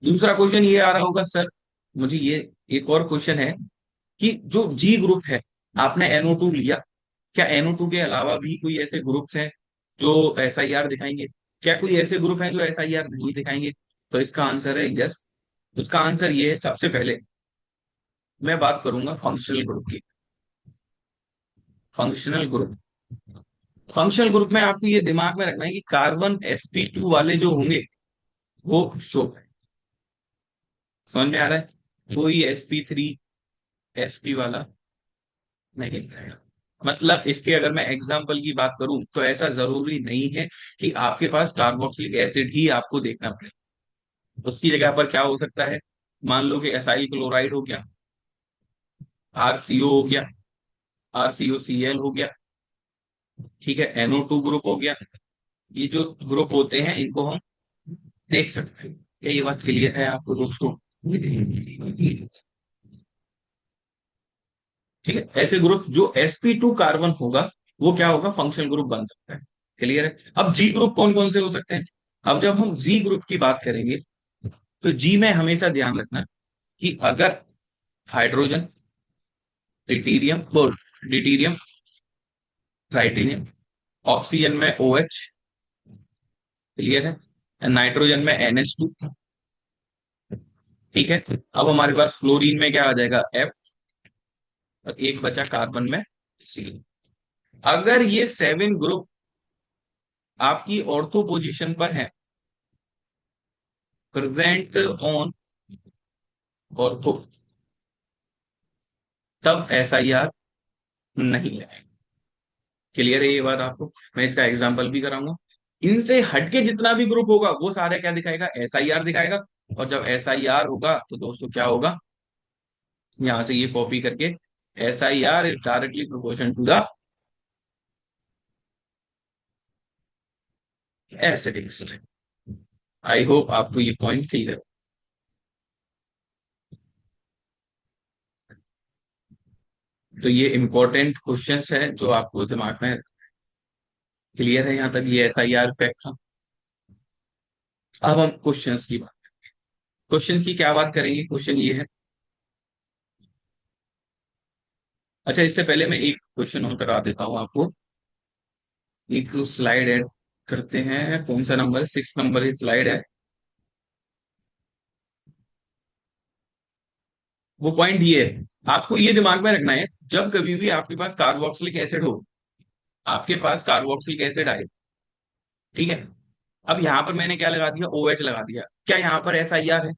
दूसरा क्वेश्चन ये आ रहा होगा, सर मुझे ये एक और क्वेश्चन है कि जो G ग्रुप है, आपने NO2 लिया, क्या NO2 के अलावा भी कोई ऐसे ग्रुप्स हैं जो SIR दिखाएंगे? क्या कोई ऐसे ग्रुप हैं जो SIR नहीं दिखाएंगे? तो इसका आंसर है यस। उसका आंसर ये है, सबसे पहले मैं बात करूंगा फंक्शनल ग्रुप की। फंक्शनल ग्रुप, फंक्शनल ग्रुप में आपको ये दिमाग में रखना है कि कार्बन sp2 वाले जो होंगे वो शो है। समझ में आ रहा है? कोई sp3 sp वाला नहीं रहेगा। मतलब इसके अगर मैं एग्जाम्पल की बात करूं तो ऐसा जरूरी नहीं है कि आपके पास कार्बोक्सिलिक एसिड ही आपको देखना पड़े। उसकी जगह पर क्या हो सकता है? मान लो कि एसाइल क्लोराइड हो गया, RCO हो गया, RCOCl हो गया, ठीक है, NO2 ग्रुप हो गया। ये जो ग्रुप होते हैं इनको हम देख सकते हैं। क्या ये बात क्लियर है आपको दोस्तों? ठीक है, ऐसे ग्रुप जो sp2 कार्बन होगा वो क्या होगा, फंक्शनल ग्रुप बन सकता है। क्लियर है? अब जी ग्रुप कौन कौन से हो सकते हैं? अब जब हम जी ग्रुप की बात करेंगे तो जी में हमेशा ध्यान रखना कि अगर हाइड्रोजन, ड्यूटेरियम, ड्यूटेरियम, ट्राइटेनियम, ऑक्सीजन में OH, क्लियर है, नाइट्रोजन में NH2, ठीक है। अब हमारे पास फ्लोरीन में क्या आ जाएगा, F, और एक बचा कार्बन में C। अगर ये 7 ग्रुप आपकी ऑर्थो पोजीशन पर है, प्रेजेंट ऑन ऑर्थो, तब SIR नहीं है। क्लियर है ये बात आपको? मैं इसका एग्जांपल भी कराऊंगा। इनसे हटके जितना भी ग्रुप होगा वो सारे क्या दिखाएगा, SIR दिखाएगा। और जब SIR होगा तो दोस्तों क्या होगा, यहां से ये कॉपी करके, SIR is directly proportion to the acidic strength. I hope आपको ये पॉइंट क्लियर है। तो ये इंपॉर्टेंट क्वेश्चंस है जो आपको दिमाग में क्लियर है। यहाँ तक ये SIR फैक्ट था। अब हम क्वेश्चंस की बात, क्वेश्चन की क्या बात करेंगे, क्वेश्चन ये है। अच्छा, इससे पहले मैं एक क्वेश्चन और करा देता हूँ आपको। एक तो स्लाइड ऐड करते हैं, कौन सा नंबर है, 6 नंबर की स्लाइड है। वो पॉइंट ये है, आपको ये दिमाग में रखना है, जब कभी भी आपके पास कार्बोक्सिलिक एसिड हो, आपके पास कार्बोक्सिलिक एसिड आए, ठीक है। अब यहां पर मैंने क्या लगा दिया, OH लगा दिया, क्या यहाँ पर SIR है?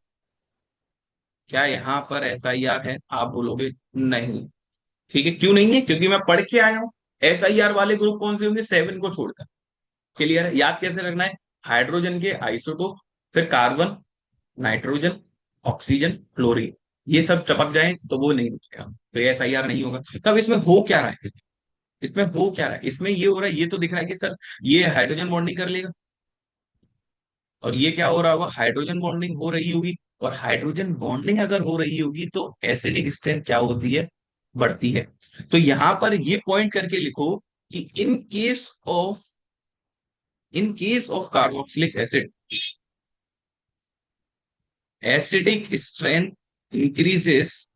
क्या यहाँ पर SIR है? आप बोलोगे नहीं। ठीक है, क्यों नहीं है? क्योंकि मैं पढ़ के आया हूं। SIR वाले ग्रुप कौन से होंगे, 7 को छोड़कर। क्लियर है? याद कैसे रखना है, हाइड्रोजन के आइसोटोप, फिर कार्बन, नाइट्रोजन, ऑक्सीजन, क्लोरीन, ये सब चपक जाए तो वो नहीं रुकेगा, तो ये SIR नहीं होगा। तब इसमें हो क्या रहा है, इसमें हो क्या रहा है, इसमें ये हो रहा है, ये तो दिख रहा है कि सर ये हाइड्रोजन बॉन्डिंग कर लेगा, और ये क्या हो रहा होगा, हाइड्रोजन बॉन्डिंग हो रही होगी। और हाइड्रोजन बॉन्डिंग अगर हो रही होगी तो एसिडिक स्ट्रेंथ क्या होती है, बढ़ती है। तो यहां पर ये पॉइंट करके लिखो कि इन case of carboxylic acid, acidic strength increases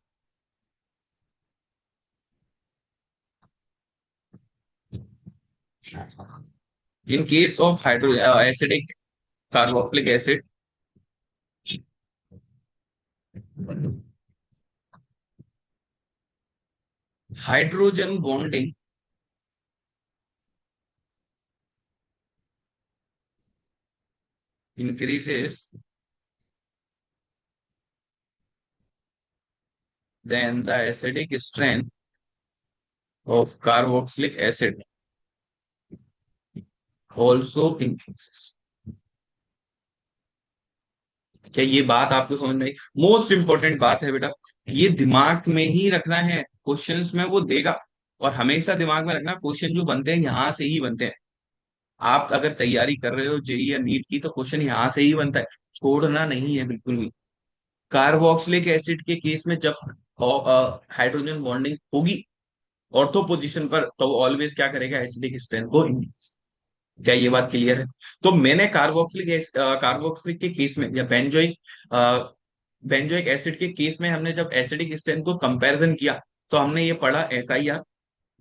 in case of acidic carboxylic acid, hydrogen bonding increases than the acidic strength of carboxylic acid also increases। क्या ये बात आपको समझ में आई? मोस्ट इंपॉर्टेंट बात है बेटा, ये दिमाग में ही रखना है, क्वेश्चंस में वो देगा। और हमेशा दिमाग में रखना, क्वेश्चन जो बनते हैं यहां से ही बनते हैं। आप अगर तैयारी कर रहे हो जेई या नीट की तो क्वेश्चन यहाँ से ही बनता है, छोड़ना नहीं है बिल्कुल भी। कार्बोक्सिलिक एसिड के केस में जब हाइड्रोजन बॉन्डिंग होगी ऑर्थो पोजीशन पर, तो ऑलवेज क्या करेगा, एसिडिक स्ट्रेंथ को इंक्रीज। क्या ये बात क्लियर है? तो मैंने कार्बोक्सिलिक के केस में या बेंजोइक एसिड के केस में हमने जब एसिडिक स्ट्रेंथ को कंपैरिजन किया, तो हमने ये पढ़ा SIR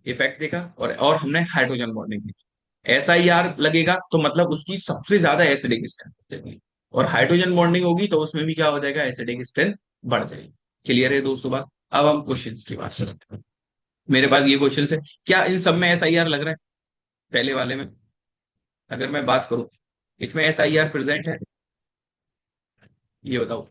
इफेक्ट देखा, और हमने हाइड्रोजन बॉन्डिंग देखी। SIR लगेगा तो मतलब उसकी सबसे ज्यादा एसिडिक स्ट्रेंथ, और हाइड्रोजन बॉन्डिंग होगी तो उसमें भी क्या हो जाएगा, एसिडिक स्ट्रेंथ बढ़ जाएगी। क्लियर है दोस्तों बात? अब हम क्वेश्चंस की बात करते हैं। मेरे पास ये क्वेश्चन है, क्या इन सब में SIR लग रहा है? पहले वाले में अगर मैं बात करूं, इसमें SIR प्रेजेंट है, ये बताओ।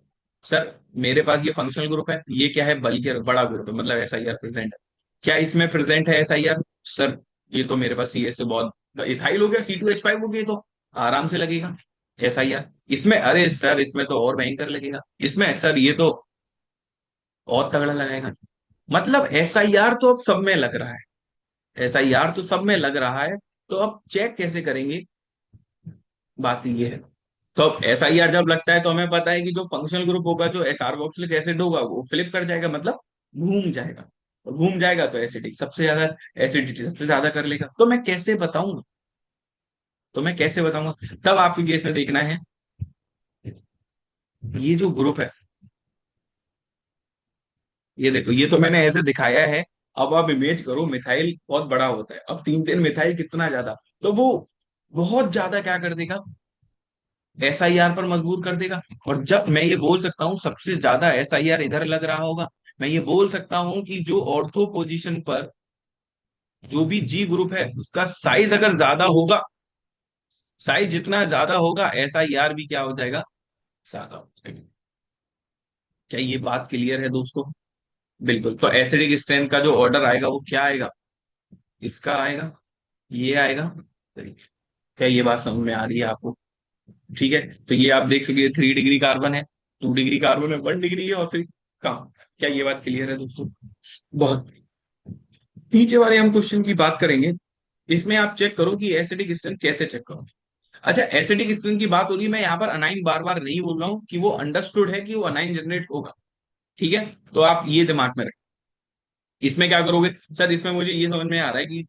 सर मेरे पास ये फंक्शनल ग्रुप है, ये क्या है, बल्कि बड़ा ग्रुप है, मतलब एस आई आर प्रेजेंट है। क्या इसमें प्रेजेंट है एस आई आर? सर ये तो मेरे पास सी एस से बहुत इथाइल हो गया, C2H5 हो गया, तो आराम से लगेगा एस आई आर। इसमें अरे सर इसमें तो और भयंकर लगेगा, इसमें सर ये तो और तगड़ा लगाएगा। मतलब एस आई आर तो अब सब में लग रहा है, एस आई आर तो सब में लग रहा है। तो अब चेक कैसे करेंगे, बात ये है। तो अब एस आई आर जब लगता है तो हमें पता है कि जो फंक्शनल ग्रुप होगा, जो कार्बोक्सिलिक एसिड होगा, वो फ्लिप कर जाएगा, मतलब घूम जाएगा। और घूम जाएगा तो एसिडिक सबसे ज्यादा, एसिडिटी सबसे ज्यादा कर लेगा। तो मैं कैसे बताऊंगा, तो मैं कैसे बताऊंगा? तब आपको केस में देखना है, ये जो ग्रुप है, ये देखो, ये तो मैंने ऐसे दिखाया है। अब आप इमेज करो, मिथाइल बहुत बड़ा होता है, अब 3 3 मिथाइल कितना ज्यादा, तो वो बहुत ज्यादा क्या कर देगा, एस आई आर पर मजबूर कर देगा। और जब मैं ये बोल सकता हूँ सबसे ज्यादा एस आई आर इधर लग रहा होगा, मैं ये बोल सकता हूँ कि जो ऑर्थो पोजीशन पर जो भी जी ग्रुप है उसका साइज अगर ज्यादा होगा, साइज जितना ज्यादा होगा एस आई आर भी क्या हो जाएगा, ज्यादा हो जाएगा। क्या ये बात क्लियर है दोस्तों? बिल्कुल। तो एसिडिक स्ट्रेंथ का जो ऑर्डर आएगा वो क्या आएगा, इसका आएगा, ये आएगा। क्या ये बात समझ में आ रही है आपको? ठीक है। तो ये आप देख सकते 3 डिग्री कार्बन है, 2 डिग्री कार्बन है, 1 डिग्री है, और फिर कम। क्या ये बात क्लियर है दोस्तों? बहुत। नीचे वाले हम क्वेश्चन की बात करेंगे, इसमें आप चेक करो कि एसिडिक स्ट्रेंथ कैसे चेक करो। अच्छा, एसिडिक स्ट्रेंथ की बात हो रही है, मैं यहाँ पर अनाइन बार बार नहीं बोल रहा हूँ, कि वो अंडरस्टूड है कि वो अनाइन जनरेट होगा। ठीक है, तो आप ये दिमाग में रखें। इसमें क्या करोगे, सर इसमें मुझे ये समझ में आ रहा है कि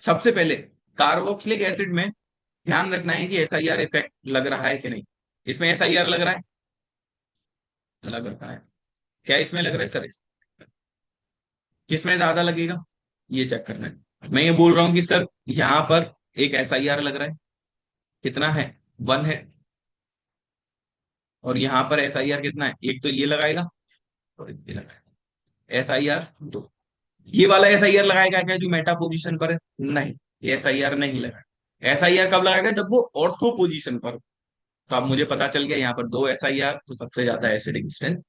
सबसे पहले कार्बोक्सिलिक एसिड में ध्यान रखना है कि एस आई आर इफेक्ट लग रहा है कि नहीं। इसमें एस आई आर लग रहा है, लग रहा है। क्या इसमें लग रहा है सर? किसमें ज्यादा लगेगा, ये चेक करना है। मैं ये बोल रहा हूँ कि सर यहाँ पर एक एस आई आर लग रहा है, कितना है, 1 है। और यहाँ पर एस आई आर कितना है, एक तो ये लगाएगा और ये लगाएगा, एस आई आर 2। ये वाला एस आई आर लगाएगा क्या जो मेटा पोजीशन पर है? नहीं, ये एस आई आर नहीं लगाएगा। एस आई आर कब लगाएगा, जब वो ऑर्थो पोजीशन पर हो। तो अब मुझे पता चल गया यहाँ पर 2 एस आई आर, तो सबसे ज्यादा एसिडिक स्ट्रेंथ।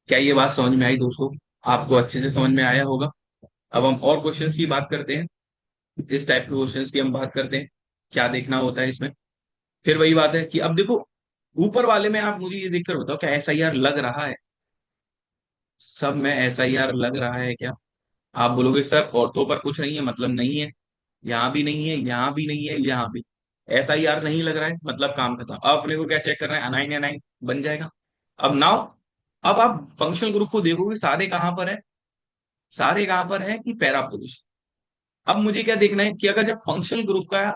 क्या ये बात समझ में आई दोस्तों? आपको अच्छे से समझ में आया होगा। अब हम और क्वेश्चंस की बात करते हैं, इस टाइप के क्वेश्चंस की हम बात करते हैं, क्या देखना होता है इसमें। फिर वही बात है कि अब देखो, ऊपर वाले में आप मुझे ये देखकर बताओ, क्या एस आई आर लग रहा है? सब में एस आई आर लग रहा है क्या? आप बोलोगे सर ऑर्थो पर कुछ नहीं है, मतलब नहीं है, यहाँ भी नहीं है, यहाँ भी नहीं है, यहाँ भी एस आई आर नहीं लग रहा है, मतलब काम खत्म। अब अपने को क्या चेक करना है, अनाइन एनाइन बन जाएगा। अब नाउ, अब आप फंक्शनल ग्रुप को देखोगे, सारे कहां पर है, सारे कहां पर है कि पैरा पोजीशन। अब मुझे क्या देखना है कि अगर जब फंक्शनल ग्रुप का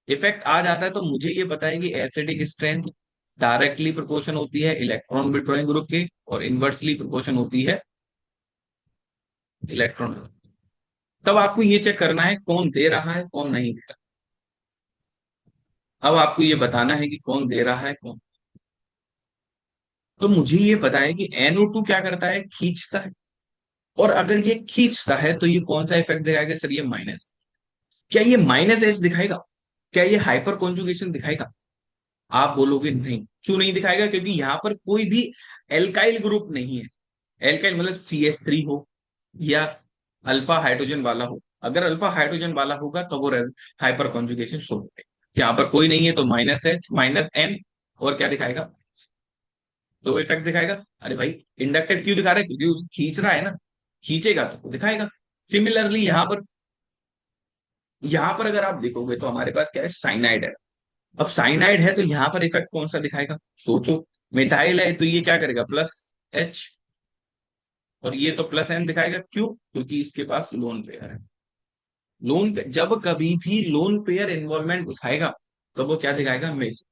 इफेक्ट आ जाता है, तो मुझे ये पता है कि एसिडिक स्ट्रेंथ डायरेक्टली प्रोपोर्शन होती है इलेक्ट्रॉन विड्रॉइंग ग्रुप के, और इनवर्सली प्रोपोर्शन होती है इलेक्ट्रॉन। तब आपको ये चेक करना है कौन दे रहा है कौन नहीं दे रहा। अब आपको ये बताना है कि कौन दे रहा है कौन। तो मुझे ये पता है कि NO2 क्या करता है, खींचता है। और अगर ये खींचता है तो ये कौन सा इफेक्ट दिखाएगा सर, ये माइनस। क्या ये -H दिखाएगा? क्या ये हाइपर कॉन्जुगेशन दिखाएगा? आप बोलोगे नहीं। क्यों नहीं दिखाएगा? क्योंकि यहां पर कोई भी एल्काइल ग्रुप नहीं है। एल्काइल मतलब CH3 हो या अल्फा हाइड्रोजन वाला हो। अगर अल्फा हाइड्रोजन वाला होगा तो वो हाइपर कॉन्जुगेशन शो करेगा। यहाँ पर कोई नहीं है तो -H -N, और क्या दिखाएगा, तो इफेक्ट दिखाएगा। अरे भाई, इंडक्टर क्यों दिखा रहा है, क्योंकि उस खींच रहा है ना, खींचेगा तो दिखाएगा। सिमिलरली यहाँ पर अगर आप देखोगे तो हमारे पास क्या है, साइनाइड है। अब साइनाइड है तो यहाँ पर इफेक्ट कौन सा दिखाएगा, सोचो। मिथाइल है तो ये क्या करेगा, +H, और ये तो +N दिखाएगा। क्यों? क्योंकि इसके पास लोन पेयर है। जब कभी भी लोन पेयर इन्वॉल्वमेंट दिखाएगा तो वो क्या दिखाएगा, मेज।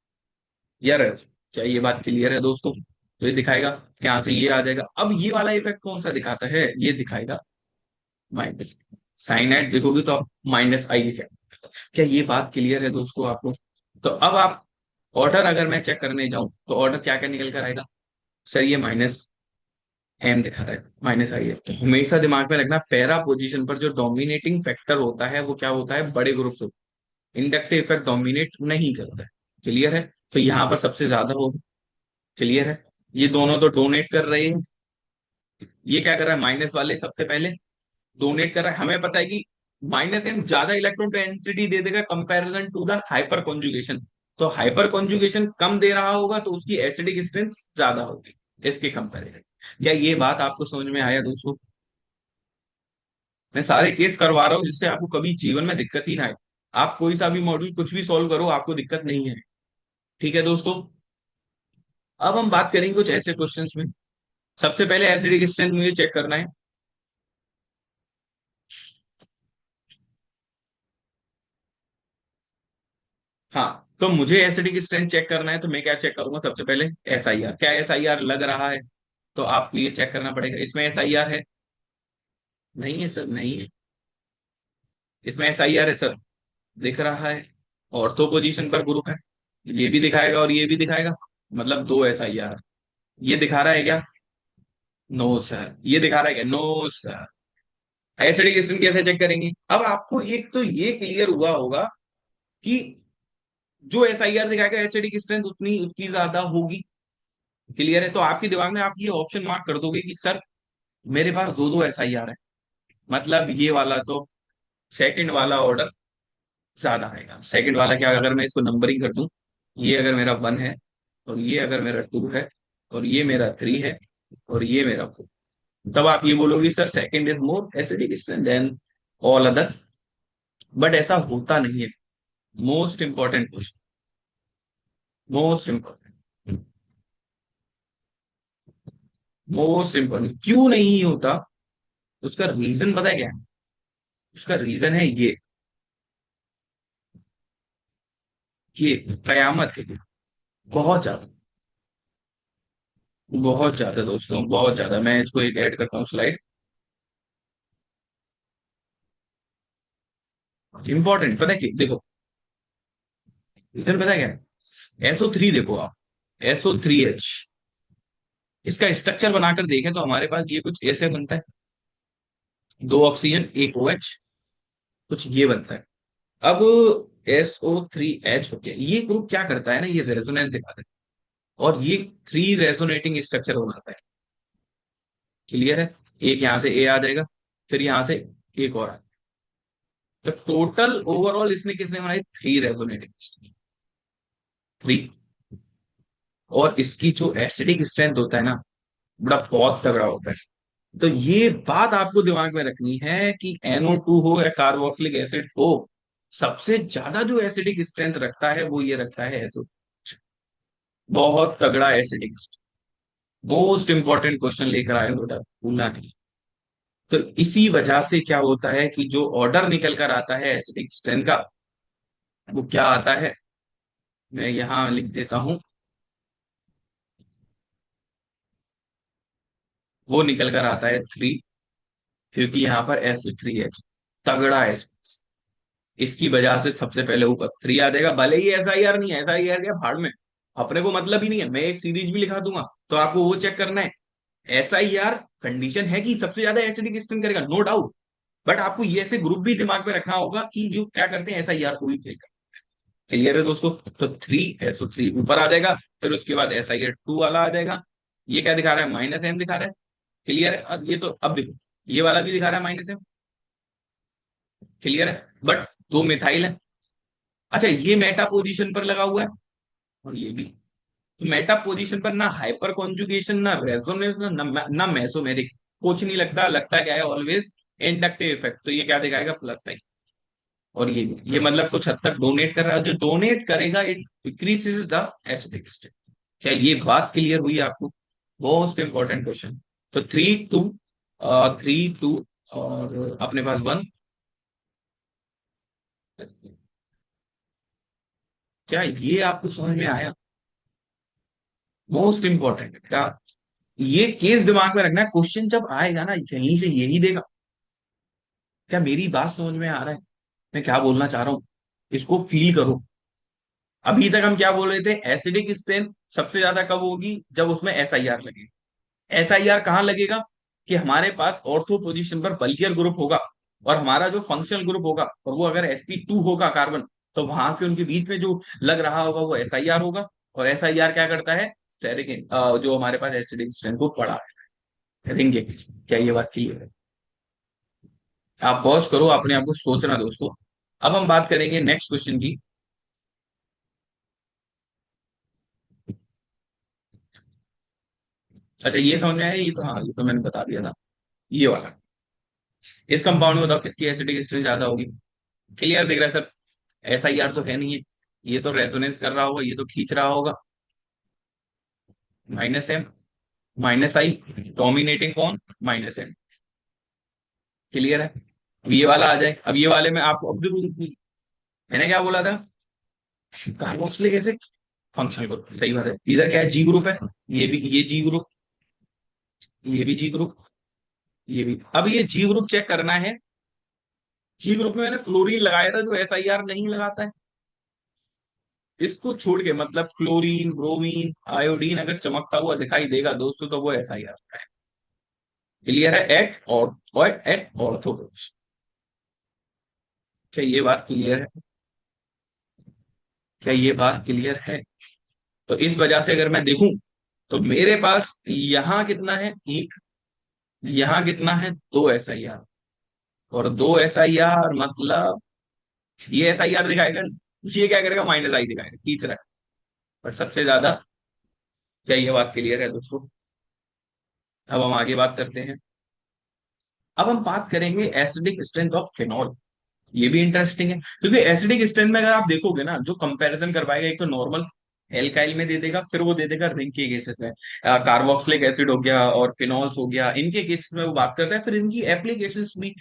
यार क्या ये बात क्लियर है दोस्तों? तो ये दिखाएगा, यहाँ से ये आ जाएगा। अब ये वाला इफेक्ट कौन सा दिखाता है, ये दिखाएगा माइनस। साइनाइड देखोगे तो आप -I। क्या ये बात क्लियर है दोस्तों आपको? तो अब आप ऑर्डर अगर मैं चेक करने जाऊं तो ऑर्डर क्या क्या निकल कर आएगा, सर ये -M दिखा रहा है, -I है। तो हमेशा दिमाग में रखना, पैरा पोजीशन पर जो डोमिनेटिंग फैक्टर होता है वो क्या होता है, बड़े ग्रुप से। इंडक्टिव इफेक्ट डोमिनेट नहीं करता है। क्लियर है? तो यहाँ पर सबसे ज्यादा होगा। क्लियर है? ये दोनों तो डोनेट कर रहे हैं। ये क्या कर रहा है, माइनस वाले सबसे पहले डोनेट कर रहा है। हमें पता है कि माइनस एम ज्यादा इलेक्ट्रॉन डेंसिटी दे देगा comparison to the hyperconjugation. तो हाइपर कॉन्जुगेशन कम दे रहा होगा तो उसकी एसिडिक स्ट्रेंथ ज्यादा होगी इसके कंपैरिजन। क्या ये बात आपको समझ में आया दोस्तों? मैं सारे केस करवा रहा हूँ जिससे आपको कभी जीवन में दिक्कत ही ना आए। आप कोई सा भी मॉड्यूल कुछ भी सॉल्व करो, आपको दिक्कत नहीं है। ठीक है दोस्तों। अब हम बात करेंगे कुछ ऐसे क्वेश्चंस में। सबसे पहले एसिडिक स्ट्रेंथ मुझे चेक करना है। हाँ, तो मुझे एसिडिक स्ट्रेंथ चेक करना है तो मैं क्या चेक करूंगा सबसे पहले, एस आई आर। क्या एस आई आर लग रहा है? तो आपको ये चेक करना पड़ेगा, इसमें एस आई आर है? नहीं है सर, नहीं है। इसमें एस आई आर है सर, दिख रहा है। ऑर्थो पोजीशन पर ग्रुप है, ये भी दिखाएगा और ये भी दिखाएगा, मतलब दो एस आई आर। ये दिखा रहा है क्या? No sir. ये दिखा रहा है क्या? No sir. एसिडिक स्ट्रेंथ कैसे चेक करेंगे? अब आपको एक तो ये क्लियर हुआ होगा कि जो एस आई आर दिखाएगा एसिडिक स्ट्रेंथ उतनी उसकी ज्यादा होगी। क्लियर है? तो आपके दिमाग में आप ये ऑप्शन मार्क कर दोगे कि सर मेरे पास दो दो एस आई आर है, मतलब ये वाला तो सेकंड वाला ऑर्डर ज्यादा आएगा। सेकंड वाला क्या, अगर मैं इसको नंबरिंग कर दूं, ये अगर मेरा वन है, और ये अगर मेरा टू है, और ये मेरा थ्री है, और ये मेरा फोर, तब आप ये बोलोगे sir second is more acidic then all other. But ऐसा होता नहीं है। Most important question, most important, most important, क्यों नहीं होता? उसका रीजन पता है क्या है? उसका रीजन है ये कयामत है। बहुत ज्यादा, बहुत ज्यादा दोस्तों, बहुत ज्यादा। मैं इसको एक ऐड करता हूँ स्लाइड। इंपॉर्टेंट पता है कि देखो, रीजन पता है क्या है? एसओ थ्री देखो आप, एसओ थ्री एच, इसका स्ट्रक्चर बनाकर देखें तो हमारे पास ये कुछ ऐसे बनता है, दो ऑक्सीजन एक ओ एच, कुछ ये बनता है। अब एसओ थ्री एच हो गया, ये ग्रुप क्या करता है ना, ये रेजोनेंस दिखाता है, और ये थ्री रेजोनेटिंग स्ट्रक्चर बनाता है। क्लियर है? एक यहां से ए आ जाएगा, फिर यहां से एक और आ, तो टोटल ओवरऑल इसने किसने बनाई, थ्री रेजोनेटिंग, थ्री। और इसकी जो एसिडिक स्ट्रेंथ होता है ना, बड़ा बहुत तगड़ा होता है। तो ये बात आपको दिमाग में रखनी है कि NO2 हो या कार्बोक्सिलिक एसिड हो, सबसे ज्यादा जो एसिडिक स्ट्रेंथ रखता है वो ये रखता है एसो। बहुत तगड़ा एसिडिक। मोस्ट इंपॉर्टेंट क्वेश्चन लेकर आए हो बेटा, भूलना नहीं। तो इसी वजह से क्या होता है कि जो ऑर्डर निकल कर आता है एसिडिक स्ट्रेंथ का, वो क्या आता है, मैं यहां लिख देता हूं। वो निकल कर आता है थ्री, क्योंकि यहाँ पर SO3H तगड़ा है। इसकी वजह से सबसे पहले ऊपर थ्री आ जाएगा, भले ही एस आई आर नहीं है, एस आई आर क्या भाड़ में, अपने को मतलब ही नहीं है। मैं एक सीरीज भी लिखा दूंगा तो आपको वो चेक करना है। एस आई आर कंडीशन है कि सबसे ज्यादा एसिडिक स्पिन करेगा, नो डाउट। बट आपको ये ऐसे ग्रुप भी दिमाग में रखना होगा कि जो क्या करते हैं एस आई आर को भी फेल करते हैं। क्लियर है दोस्तों? तो थ्री, एसओ थ्री ऊपर आ जाएगा, फिर उसके बाद एस आई आर टू वाला आ जाएगा। ये क्या दिखा रहा है, माइनस एम दिखा रहा है। क्लियर है? अब ये तो अब देखो, ये वाला भी दिखा रहा है माइनस एम। क्लियर है? बट दो मिथाइल है। अच्छा, ये मेटा पोजीशन पर लगा हुआ है, और ये भी। तो मेटा पोजीशन पर ना हाइपर कॉन्जुगेशन, ना रेजोनेंस, ना मेसोमेरिक, कुछ नहीं लगता। लगता क्या है, ऑलवेज इंडक्टिव इफेक्ट। तो ये क्या दिखाएगा, प्लस साइन। और ये मतलब कुछ हद तक डोनेट कर रहा है, जो डोनेट करेगा it decreases the acidic state. क्या ये बात क्लियर हुई आपको? Most important question. तो थ्री टू, थ्री टू, और अपने पास वन। क्या ये आपको समझ में आया? मोस्ट इंपॉर्टेंट क्या, ये केस दिमाग में रखना है। क्वेश्चन जब आएगा ना यहीं से यही देगा। क्या मेरी बात समझ में आ रहा है, मैं क्या बोलना चाह रहा हूँ? इसको फील करो। अभी तक हम क्या बोल रहे थे, एसिडिक स्ट्रेंथ सबसे ज्यादा कब होगी, जब उसमें एस आई आर लगे। एस आई आर कहाँ लगेगा, कि हमारे पास ऑर्थो पोजीशन पर बल्कियर ग्रुप होगा, और हमारा जो फंक्शनल ग्रुप होगा, और वो अगर sp2 होगा कार्बन, तो वहां के उनके बीच में जो लग रहा होगा वो एस आई आर होगा। और एस आई आर क्या करता है, स्टेरिक जो हमारे पास एसिडिक स्ट्रेंथ वो पड़ा है रिंग के बीच में। क्या ये बात क्लियर है? आप पॉज करो, अपने आप को सोचना दोस्तों। अब हम बात करेंगे नेक्स्ट क्वेश्चन की। अच्छा ये समझ में आया, ये तो हाँ ये तो मैंने बता दिया था। ये वाला, इस कंपाउंड में बताओ किसकी एसिडिक स्ट्रेंथ ज्यादा होगी। क्लियर दिख रहा है सर? ऐसा यार तो है नहीं है, ये तो रेजोनेंस कर रहा होगा, ये तो खींच रहा होगा। -M, -I, डोमिनेटिंग कौन? -M। क्लियर है? अब ये वाला आ जाए, अब ये वाले में आपको अब देखो, मैंने क्या बोला था, कार्बोक्सिलिक एसिड फंक्शनल ग्रुप, सही बात है। इधर क्या है, जी ग्रुप है, ये भी ये जी ग्रुप, ये भी जी ग्रुप, ये भी। अब ये जी ग्रुप चेक करना है। जी ग्रुप में मैंने फ्लोरीन लगाया था जो SIR नहीं लगाता है। इसको छोड़ के मतलब क्लोरीन, ब्रोमीन, आयोडीन अगर चमकता हुआ दिखाई देगा दोस्तों तो वो SIR। क्लियर है? At orthodox. क्या ये बात क्लियर है? क्या ये बात क्लियर है? तो इस वजह से अगर मैं देखूं तो मेरे पास यहां कितना है, एक, यहां कितना है, 2 SIR। और 2 SIR मतलब ये SIR दिखाएगा, ये क्या करेगा, -I दिखाएगा, खींच रहा है। पर सबसे ज्यादा, क्या ये बात क्लियर है दोस्तों? अब हम आगे बात करते हैं। अब हम बात करेंगे एसिडिक स्ट्रेंथ ऑफ फिनॉल। ये भी इंटरेस्टिंग है क्योंकि एसिडिक स्ट्रेंथ में अगर आप देखोगे ना, जो कंपैरिजन करवाएगा, एक तो नॉर्मल एल्काइल में दे देगा, फिर वो दे देगा रिंग के केसेस में, कार्बोक्सिलिक एसिड हो गया और फिनॉल्स हो गया, इनके केसेस में वो बात करता है। फिर इनकी एप्लीकेशंस भी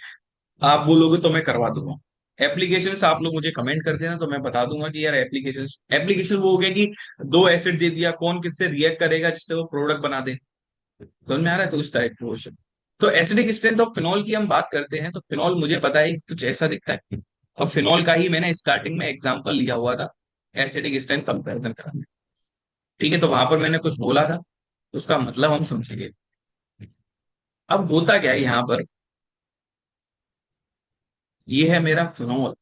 आप बोलोगे तो मैं करवा दूंगा। एप्लीकेशंस आप लोग मुझे कमेंट कर देना तो मैं बता दूंगा कि यार एप्लीकेशंस, एप्लीकेशन वो हो गया कि दो एसिड दे दिया, कौन किससे रिएक्ट करेगा जिससे वो प्रोडक्ट बना दे। समझ में आ रहा है? तो उस टाइप क्वेश्चन। तो एसिडिक स्ट्रेंथ ऑफ फिनॉल की हम बात करते हैं तो फिनॉल मुझे पता है कुछ ऐसा दिखता है, और फिनॉल का ही मैंने स्टार्टिंग में एग्जांपल लिया हुआ था एसिडिक स्ट्रेंथ कंपैरिजन कराने। ठीक है, तो वहां पर मैंने कुछ बोला था, उसका मतलब हम समझेंगे। अब होता क्या है यहाँ पर, ये है मेरा फिनॉल,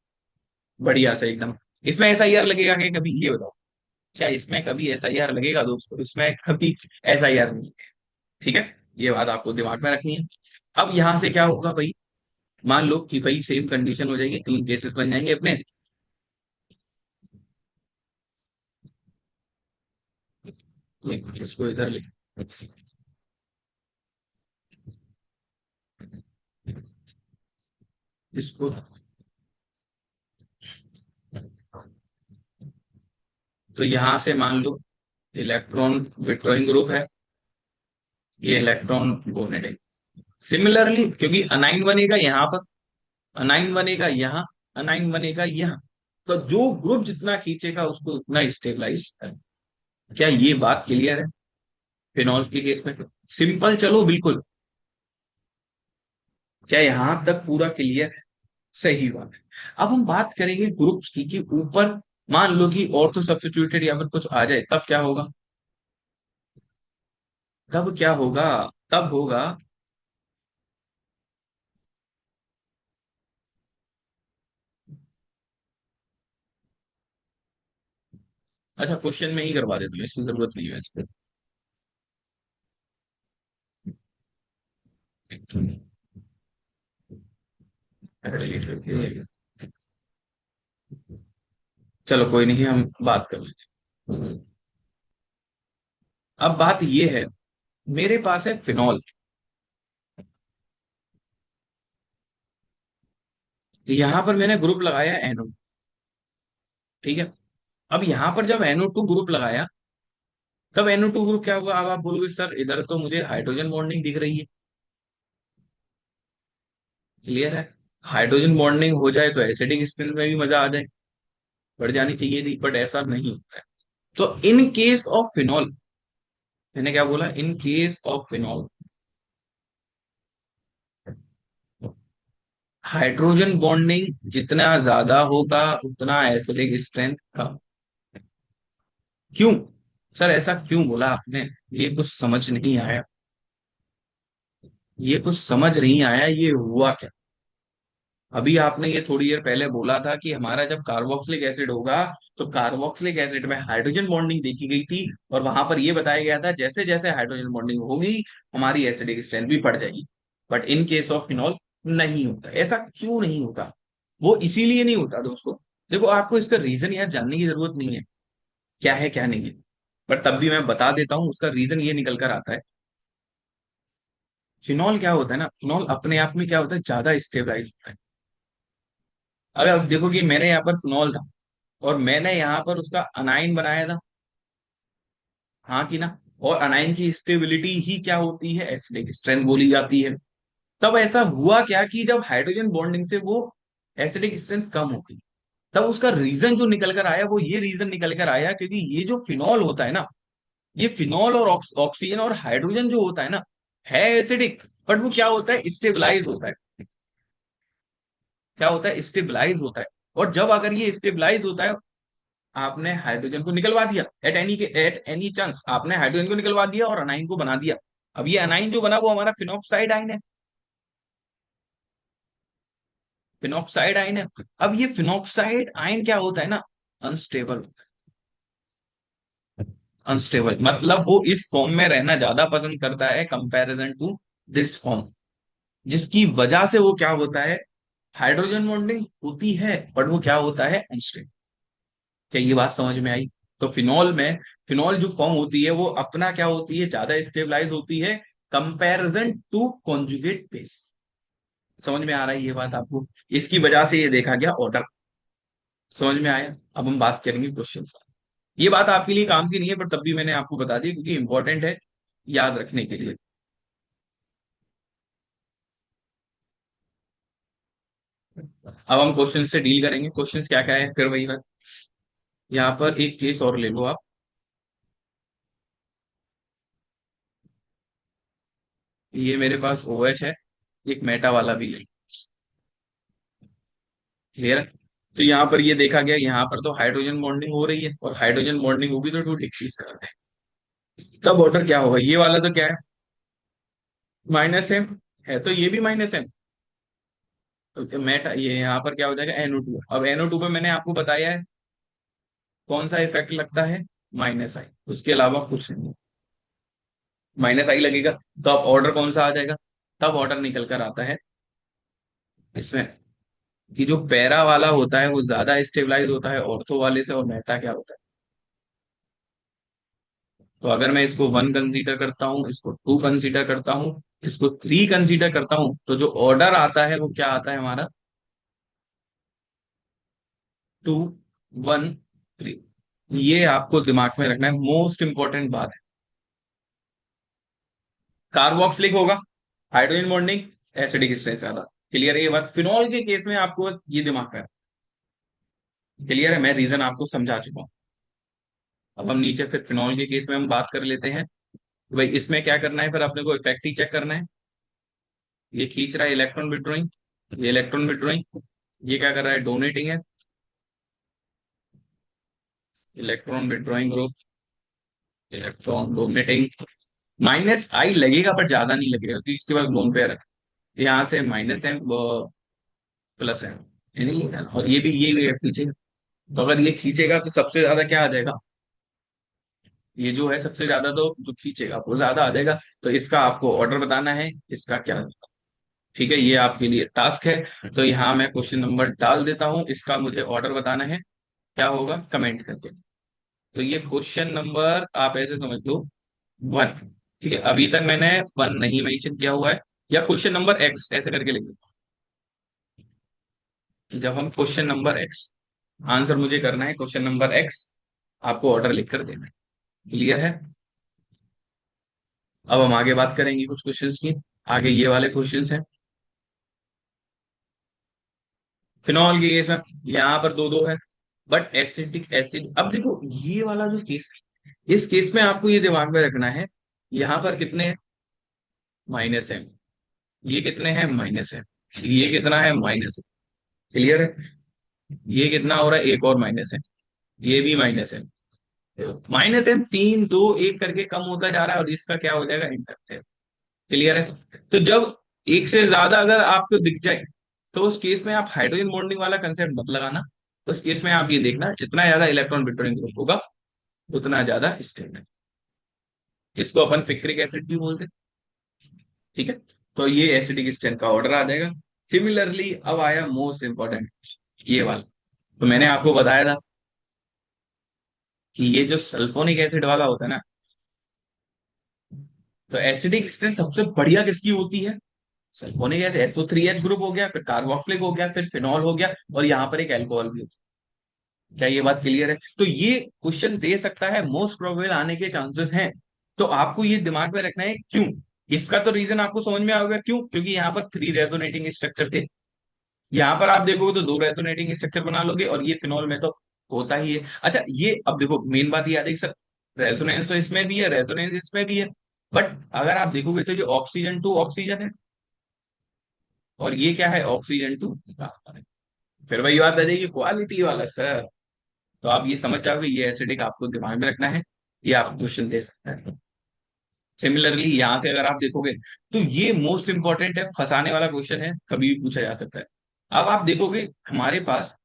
बढ़िया से एकदम। इसमें SIR लगेगा क्या कभी, ये बताओ? क्या इसमें कभी SIR लगेगा दोस्तों? इसमें कभी SIR नहीं है। ठीक है, ये बात आपको दिमाग में रखनी है। अब यहां से क्या होगा भाई, मान लो कि भाई सेम कंडीशन हो जाएगी, 3 केसेस बन जाएंगे अपने। इसको इधर लिख, इसको, तो यहां से मान लो इलेक्ट्रॉन विथड्रॉइंग ग्रुप है, ये इलेक्ट्रॉन डोनेटिंग। सिमिलरली क्योंकि अनाइन बनेगा यहाँ पर, अनाइन बनेगा यहाँ, अनाइन बनेगा यहाँ, तो जो ग्रुप जितना खींचेगा उसको उतना स्टेबलाइज है। क्या ये बात क्लियर है? फिनॉल के केस में सिंपल, चलो बिल्कुल। क्या यहां तक पूरा क्लियर है? सही बात है। अब हम बात करेंगे ग्रुप्स की कि ऊपर मान लो कि ऑर्थो सब्स्टिट्यूटेड या फिर कुछ आ जाए, तब क्या होगा? तब क्या होगा? तब होगा, अच्छा क्वेश्चन में ही करवा देता हूँ, इसकी जरूरत नहीं है इस पे। चलो कोई नहीं, हम बात कर लेते हैं। अब बात ये है, मेरे पास है फिनॉल, यहां पर मैंने ग्रुप लगाया NO। ठीक है, अब यहां पर जब NO2 ग्रुप लगाया, तब NO2 ग्रुप क्या हुआ? अब आप बोलोगे सर इधर तो मुझे हाइड्रोजन बॉन्डिंग दिख रही है। क्लियर है? हाइड्रोजन बॉन्डिंग हो जाए तो एसिडिक स्पिन में भी मजा आ जाए, बढ़ जानी चाहिए थी, बट ऐसा नहीं होता है। तो इन केस ऑफ फिनॉल, मैंने क्या बोला, इन case of phenol, hydrogen bonding जितना ज्यादा होगा उतना एसिडिक स्ट्रेंथ कम। क्यों? सर ऐसा क्यों बोला आपने? ये कुछ समझ नहीं आया, ये कुछ समझ नहीं आया, ये हुआ क्या? अभी आपने ये थोड़ी देर पहले बोला था कि हमारा जब कार्बोक्सिलिक एसिड होगा तो कार्बोक्सिलिक एसिड में हाइड्रोजन बॉन्डिंग देखी गई थी, और वहां पर ये बताया गया था जैसे जैसे हाइड्रोजन बॉन्डिंग होगी हमारी एसिडिक स्ट्रेंथ भी बढ़ जाएगी। But in case of phenol नहीं होता। ऐसा क्यों नहीं होता? वो इसीलिए नहीं होता दोस्तों। देखो, आपको इसका रीजन यार जानने की जरूरत नहीं है क्या है क्या नहीं है, बट तब भी मैं बता देता हूँ। उसका रीजन ये निकल कर आता है। फिनॉल क्या होता है ना, फिनॉल अपने आप में क्या होता है, ज्यादा स्टेबलाइज होता है। अगर आप देखो कि मैंने यहाँ पर फिनॉल था और मैंने यहाँ पर उसका अनाइन बनाया था, हाँ कि ना? और अनाइन की स्टेबिलिटी ही क्या होती है, एसिडिक स्ट्रेंथ बोली जाती है। तब ऐसा हुआ क्या कि जब हाइड्रोजन बॉन्डिंग से वो एसिडिक स्ट्रेंथ कम हो गई, तब उसका रीजन जो निकल कर आया वो ये रीजन निकल कर आया क्योंकि ये जो फिनॉल होता है ना, ये फिनॉल और ऑक्सीजन और हाइड्रोजन जो होता है ना, है एसिडिक, बट वो क्या होता है, स्टेबलाइज होता है। क्या होता है, स्टेबलाइज होता है। और जब अगर ये स्टेबलाइज होता है, आपने हाइड्रोजन को निकलवा दिया एट एनी चांस, आपने हाइड्रोजन को निकलवा दिया और अनाइन को बना दिया। अब ये अनाइन जो बना वो हमारा फिनॉक्साइड आइन है। फिनॉक्साइड आइन है। अब ये फिनॉक्साइड आइन क्या होता है ना, अनस्टेबल। अनस्टेबल मतलब वो इस फॉर्म में रहना ज्यादा पसंद करता है कंपैरिजन टू दिस फॉर्म, जिसकी वजह से वो क्या होता है, हाइड्रोजन बॉन्डिंग होती है बट वो क्या होता है, अनस्टेबल। क्या ये बात समझ में आई? तो फिनॉल में, फिनॉल जो फॉर्म होती है वो अपना क्या होती है, ज्यादा स्टेबलाइज होती है कंपैरिजन टू कॉन्जुगेट बेस। समझ में आ रहा है ये बात आपको? इसकी वजह से ये देखा गया ऑर्डर। समझ में आया? अब हम बात करेंगे क्वेश्चन। ये बात आपके लिए काम की नहीं है पर तब भी मैंने आपको बता दी क्योंकि इंपॉर्टेंट है याद रखने के लिए। अब हम क्वेश्चन से डील करेंगे। क्वेश्चन क्या क्या है फिर वही बात। यहाँ पर एक केस और ले लो आप। ये मेरे पास OH है, एक मेटा वाला भी है। क्लियर है? तो यहाँ पर ये देखा गया, यहाँ पर तो हाइड्रोजन बॉन्डिंग हो रही है और हाइड्रोजन बॉन्डिंग होगी तो टू डिक्रीज करते हैं। तब ऑर्डर क्या होगा, ये वाला तो क्या है, -m है, तो ये भी -m। तो मेटा ये यहाँ पर क्या हो जाएगा, NO2। अब NO2 पे मैंने आपको बताया है कौन सा इफेक्ट लगता है, -I, उसके अलावा कुछ नहीं। -I लगेगा तो अब ऑर्डर कौन सा आ जाएगा, तब ऑर्डर निकल कर आता है इसमें कि जो पैरा वाला होता है वो ज्यादा स्टेबलाइज होता है ऑर्थो वाले से, और मेटा क्या होता है। तो अगर मैं इसको 1 कंसीडर करता हूँ, इसको 2 कंसीडर करता हूँ, इसको 3 कंसीडर करता हूँ, तो जो ऑर्डर आता है वो क्या आता है हमारा, 2 1 3। ये आपको दिमाग में रखना है, मोस्ट इंपॉर्टेंट बात है। कार्बोक्सिलिक होगा, हाइड्रोजन बॉन्डिंग, एसिडिक स्ट्रेस ज्यादा। क्लियर है ये बात? फिनॉल के केस में आपको बस ये दिमाग में, क्लियर है? मैं रीजन आपको समझा चुका हूं। अब हम नीचे फिर फिनॉल के केस में हम बात कर लेते हैं। तो भाई इसमें क्या करना है, फिर अपने को इफेक्ट ही चेक करना है। ये खींच रहा है इलेक्ट्रॉन विड्रॉइंग, ये इलेक्ट्रॉन विड्रॉइंग, ये क्या कर रहा है, डोनेटिंग है। Electron withdrawing group, electron donating. -I लगेगा पर ज्यादा नहीं लगेगा क्योंकि इसके बाद लोन पेयर है। यहाँ से -m +m, और ये भी खींचेगा। तो अगर ये खींचेगा तो सबसे ज्यादा क्या आ जाएगा, ये जो है सबसे ज्यादा तो जो खींचेगा वो ज्यादा आ जाएगा। तो इसका आपको ऑर्डर बताना है, इसका क्या। ठीक है, ये आपके लिए टास्क है। तो यहाँ मैं क्वेश्चन नंबर डाल देता हूँ, इसका मुझे ऑर्डर बताना है, क्या होगा कमेंट करके। तो ये क्वेश्चन नंबर आप ऐसे समझ लो 1। ठीक है, अभी तक मैंने 1 नहीं मेंशन किया हुआ है, या क्वेश्चन नंबर X ऐसे करके लिख दो। जब हम क्वेश्चन नंबर X, आंसर मुझे करना है क्वेश्चन नंबर X, आपको ऑर्डर लिख कर देना है। क्लियर है? अब हम आगे बात करेंगे कुछ क्वेश्चंस की। आगे ये वाले क्वेश्चंस हैं फिनॉल के केस में। यहाँ पर दो दो है, बट एसिटिक एसिड, अब देखो ये वाला जो केस है, इस केस में आपको ये दिमाग में रखना है, यहाँ पर कितने हैं, -m। ये कितने हैं, -m। ये कितना है, -m। क्लियर है? ये कितना हो रहा है, एक और -m। ये भी -m। -m 3 2 1 करके कम होता जा रहा है और इसका क्या हो जाएगा, इंडक्टिव। क्लियर है? तो जब एक से ज्यादा अगर आपको दिख जाए तो उस केस में आप हाइड्रोजन बॉन्डिंग वाला कंसेप्ट मत लगाना। उस केस में आप ये देखना जितना ज्यादा इलेक्ट्रॉन बिटवीन ग्रुप होगा उतना ज्यादा स्ट्रेंथ है। इसको अपन पिक्रिक एसिड भी बोलते हैं। ठीक है। तो ये एसिडिक स्ट्रेंथ का ऑर्डर आ जाएगा। सिमिलरली अब आया मोस्ट इंपॉर्टेंट, ये वाला। तो मैंने आपको बताया था कि ये जो सल्फोनिक एसिड वाला होता है ना, तो एसिडिक स्ट्रेंथ सबसे बढ़िया किसकी होती है? सल्फोनिक एसिड, SO3H ग्रुप हो गया, फिर कार्बोक्सिलिक हो गया, फिर फिनॉल हो गया, और यहाँ पर एक अल्कोहल भी हो गया। क्या ये बात क्लियर है? तो ये क्वेश्चन दे सकता है, मोस्ट प्रोबेबल आने के चांसेस हैं। तो आपको ये दिमाग में रखना है क्यों। इसका तो रीजन आपको समझ में आ गया क्यों, क्योंकि यहाँ पर 3 रेजोनेटिंग स्ट्रक्चर थे। यहाँ पर आप देखोगे तो 2 रेजोनेटिंग स्ट्रक्चर बना लोगे, और ये फिनॉल में तो होता ही है। अच्छा, ये अब देखो मेन बात ये आ देख सर, रेजोनेंस तो इसमें भी है, रेजोनेंस इसमें भी है, बट अगर आप देखोगे तो जो ऑक्सीजन टू ऑक्सीजन है, और ये क्या है, ऑक्सीजन टू कार्बन है। फिर वही बात आ जाएगी क्वालिटी वाला सर। तो आप ये समझ जाओगे, ये एसिडिक आपको दिमाग में रखना है, ये आपको क्वेश्चन दे सकता है। सिमिलरली यहां से अगर आप देखोगे तो ये मोस्ट इंपॉर्टेंट है, फंसाने वाला क्वेश्चन है, कभी भी पूछा जा सकता है। अब आप देखोगे हमारे पास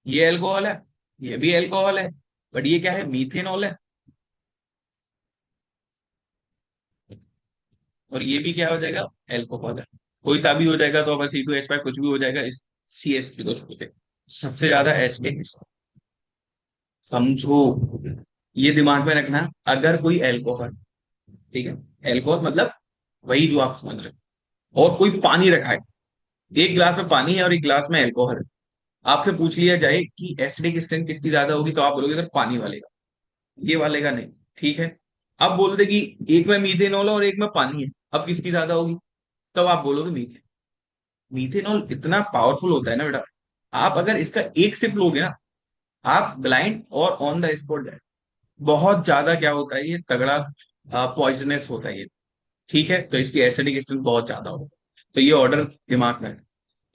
ये अल्कोहल है, ये भी अल्कोहल है, बट ये क्या है, मीथेनॉल है। और ये भी क्या हो जाएगा, अल्कोहल है। कोई सा भी हो जाएगा, तो अब C2H5 कुछ भी हो जाएगा, इस CH को छोड़ के सबसे ज्यादा एसिडिक। समझो, ये दिमाग में रखना, अगर कोई अल्कोहल, ठीक है, अल्कोहल मतलब वही जो आप समझ रहे हो, और कोई पानी रखा है, एक गिलास में पानी है और एक गिलास में अल्कोहल है, आपसे पूछ लिया जाए कि एसिडिक स्ट्रेंथ किसकी ज्यादा होगी, तो आप बोलोगे सर पानी वाले का, ये वाले का नहीं। ठीक है। अब बोल दे कि एक में मीथेनॉल है और एक में पानी है, अब किसकी ज्यादा होगी, तब आप बोलोगे मीथेन। मीथेनॉल इतना पावरफुल होता है ना बेटा, आप अगर इसका एक सिप लोगे ना, आप ब्लाइंड और ऑन द स्पॉट, बहुत ज्यादा क्या होता है, ये तगड़ा पॉइजनस होता है ये। ठीक है, तो इसकी एसिडिक स्ट्रेंथ बहुत ज्यादा होगा। तो ये ऑर्डर दिमाग में है।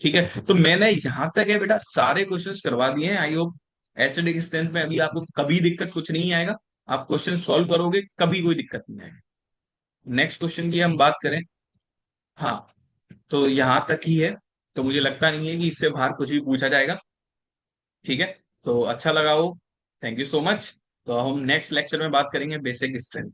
ठीक है, तो मैंने यहां तक है बेटा सारे क्वेश्चंस करवा दिए हैं। आई होप एसिडिक स्ट्रेंथ में अभी आपको कभी दिक्कत कुछ नहीं आएगा। आप क्वेश्चन सॉल्व करोगे, कभी कोई दिक्कत नहीं आएगी। नेक्स्ट क्वेश्चन की हम बात करें। हाँ, तो यहां तक ही है। तो मुझे लगता नहीं है कि इससे बाहर कुछ भी पूछा जाएगा। ठीक है, तो अच्छा लगा हो, थैंक यू सो मच। तो हम नेक्स्ट लेक्चर में बात करेंगे बेसिक स्ट्रेंथ।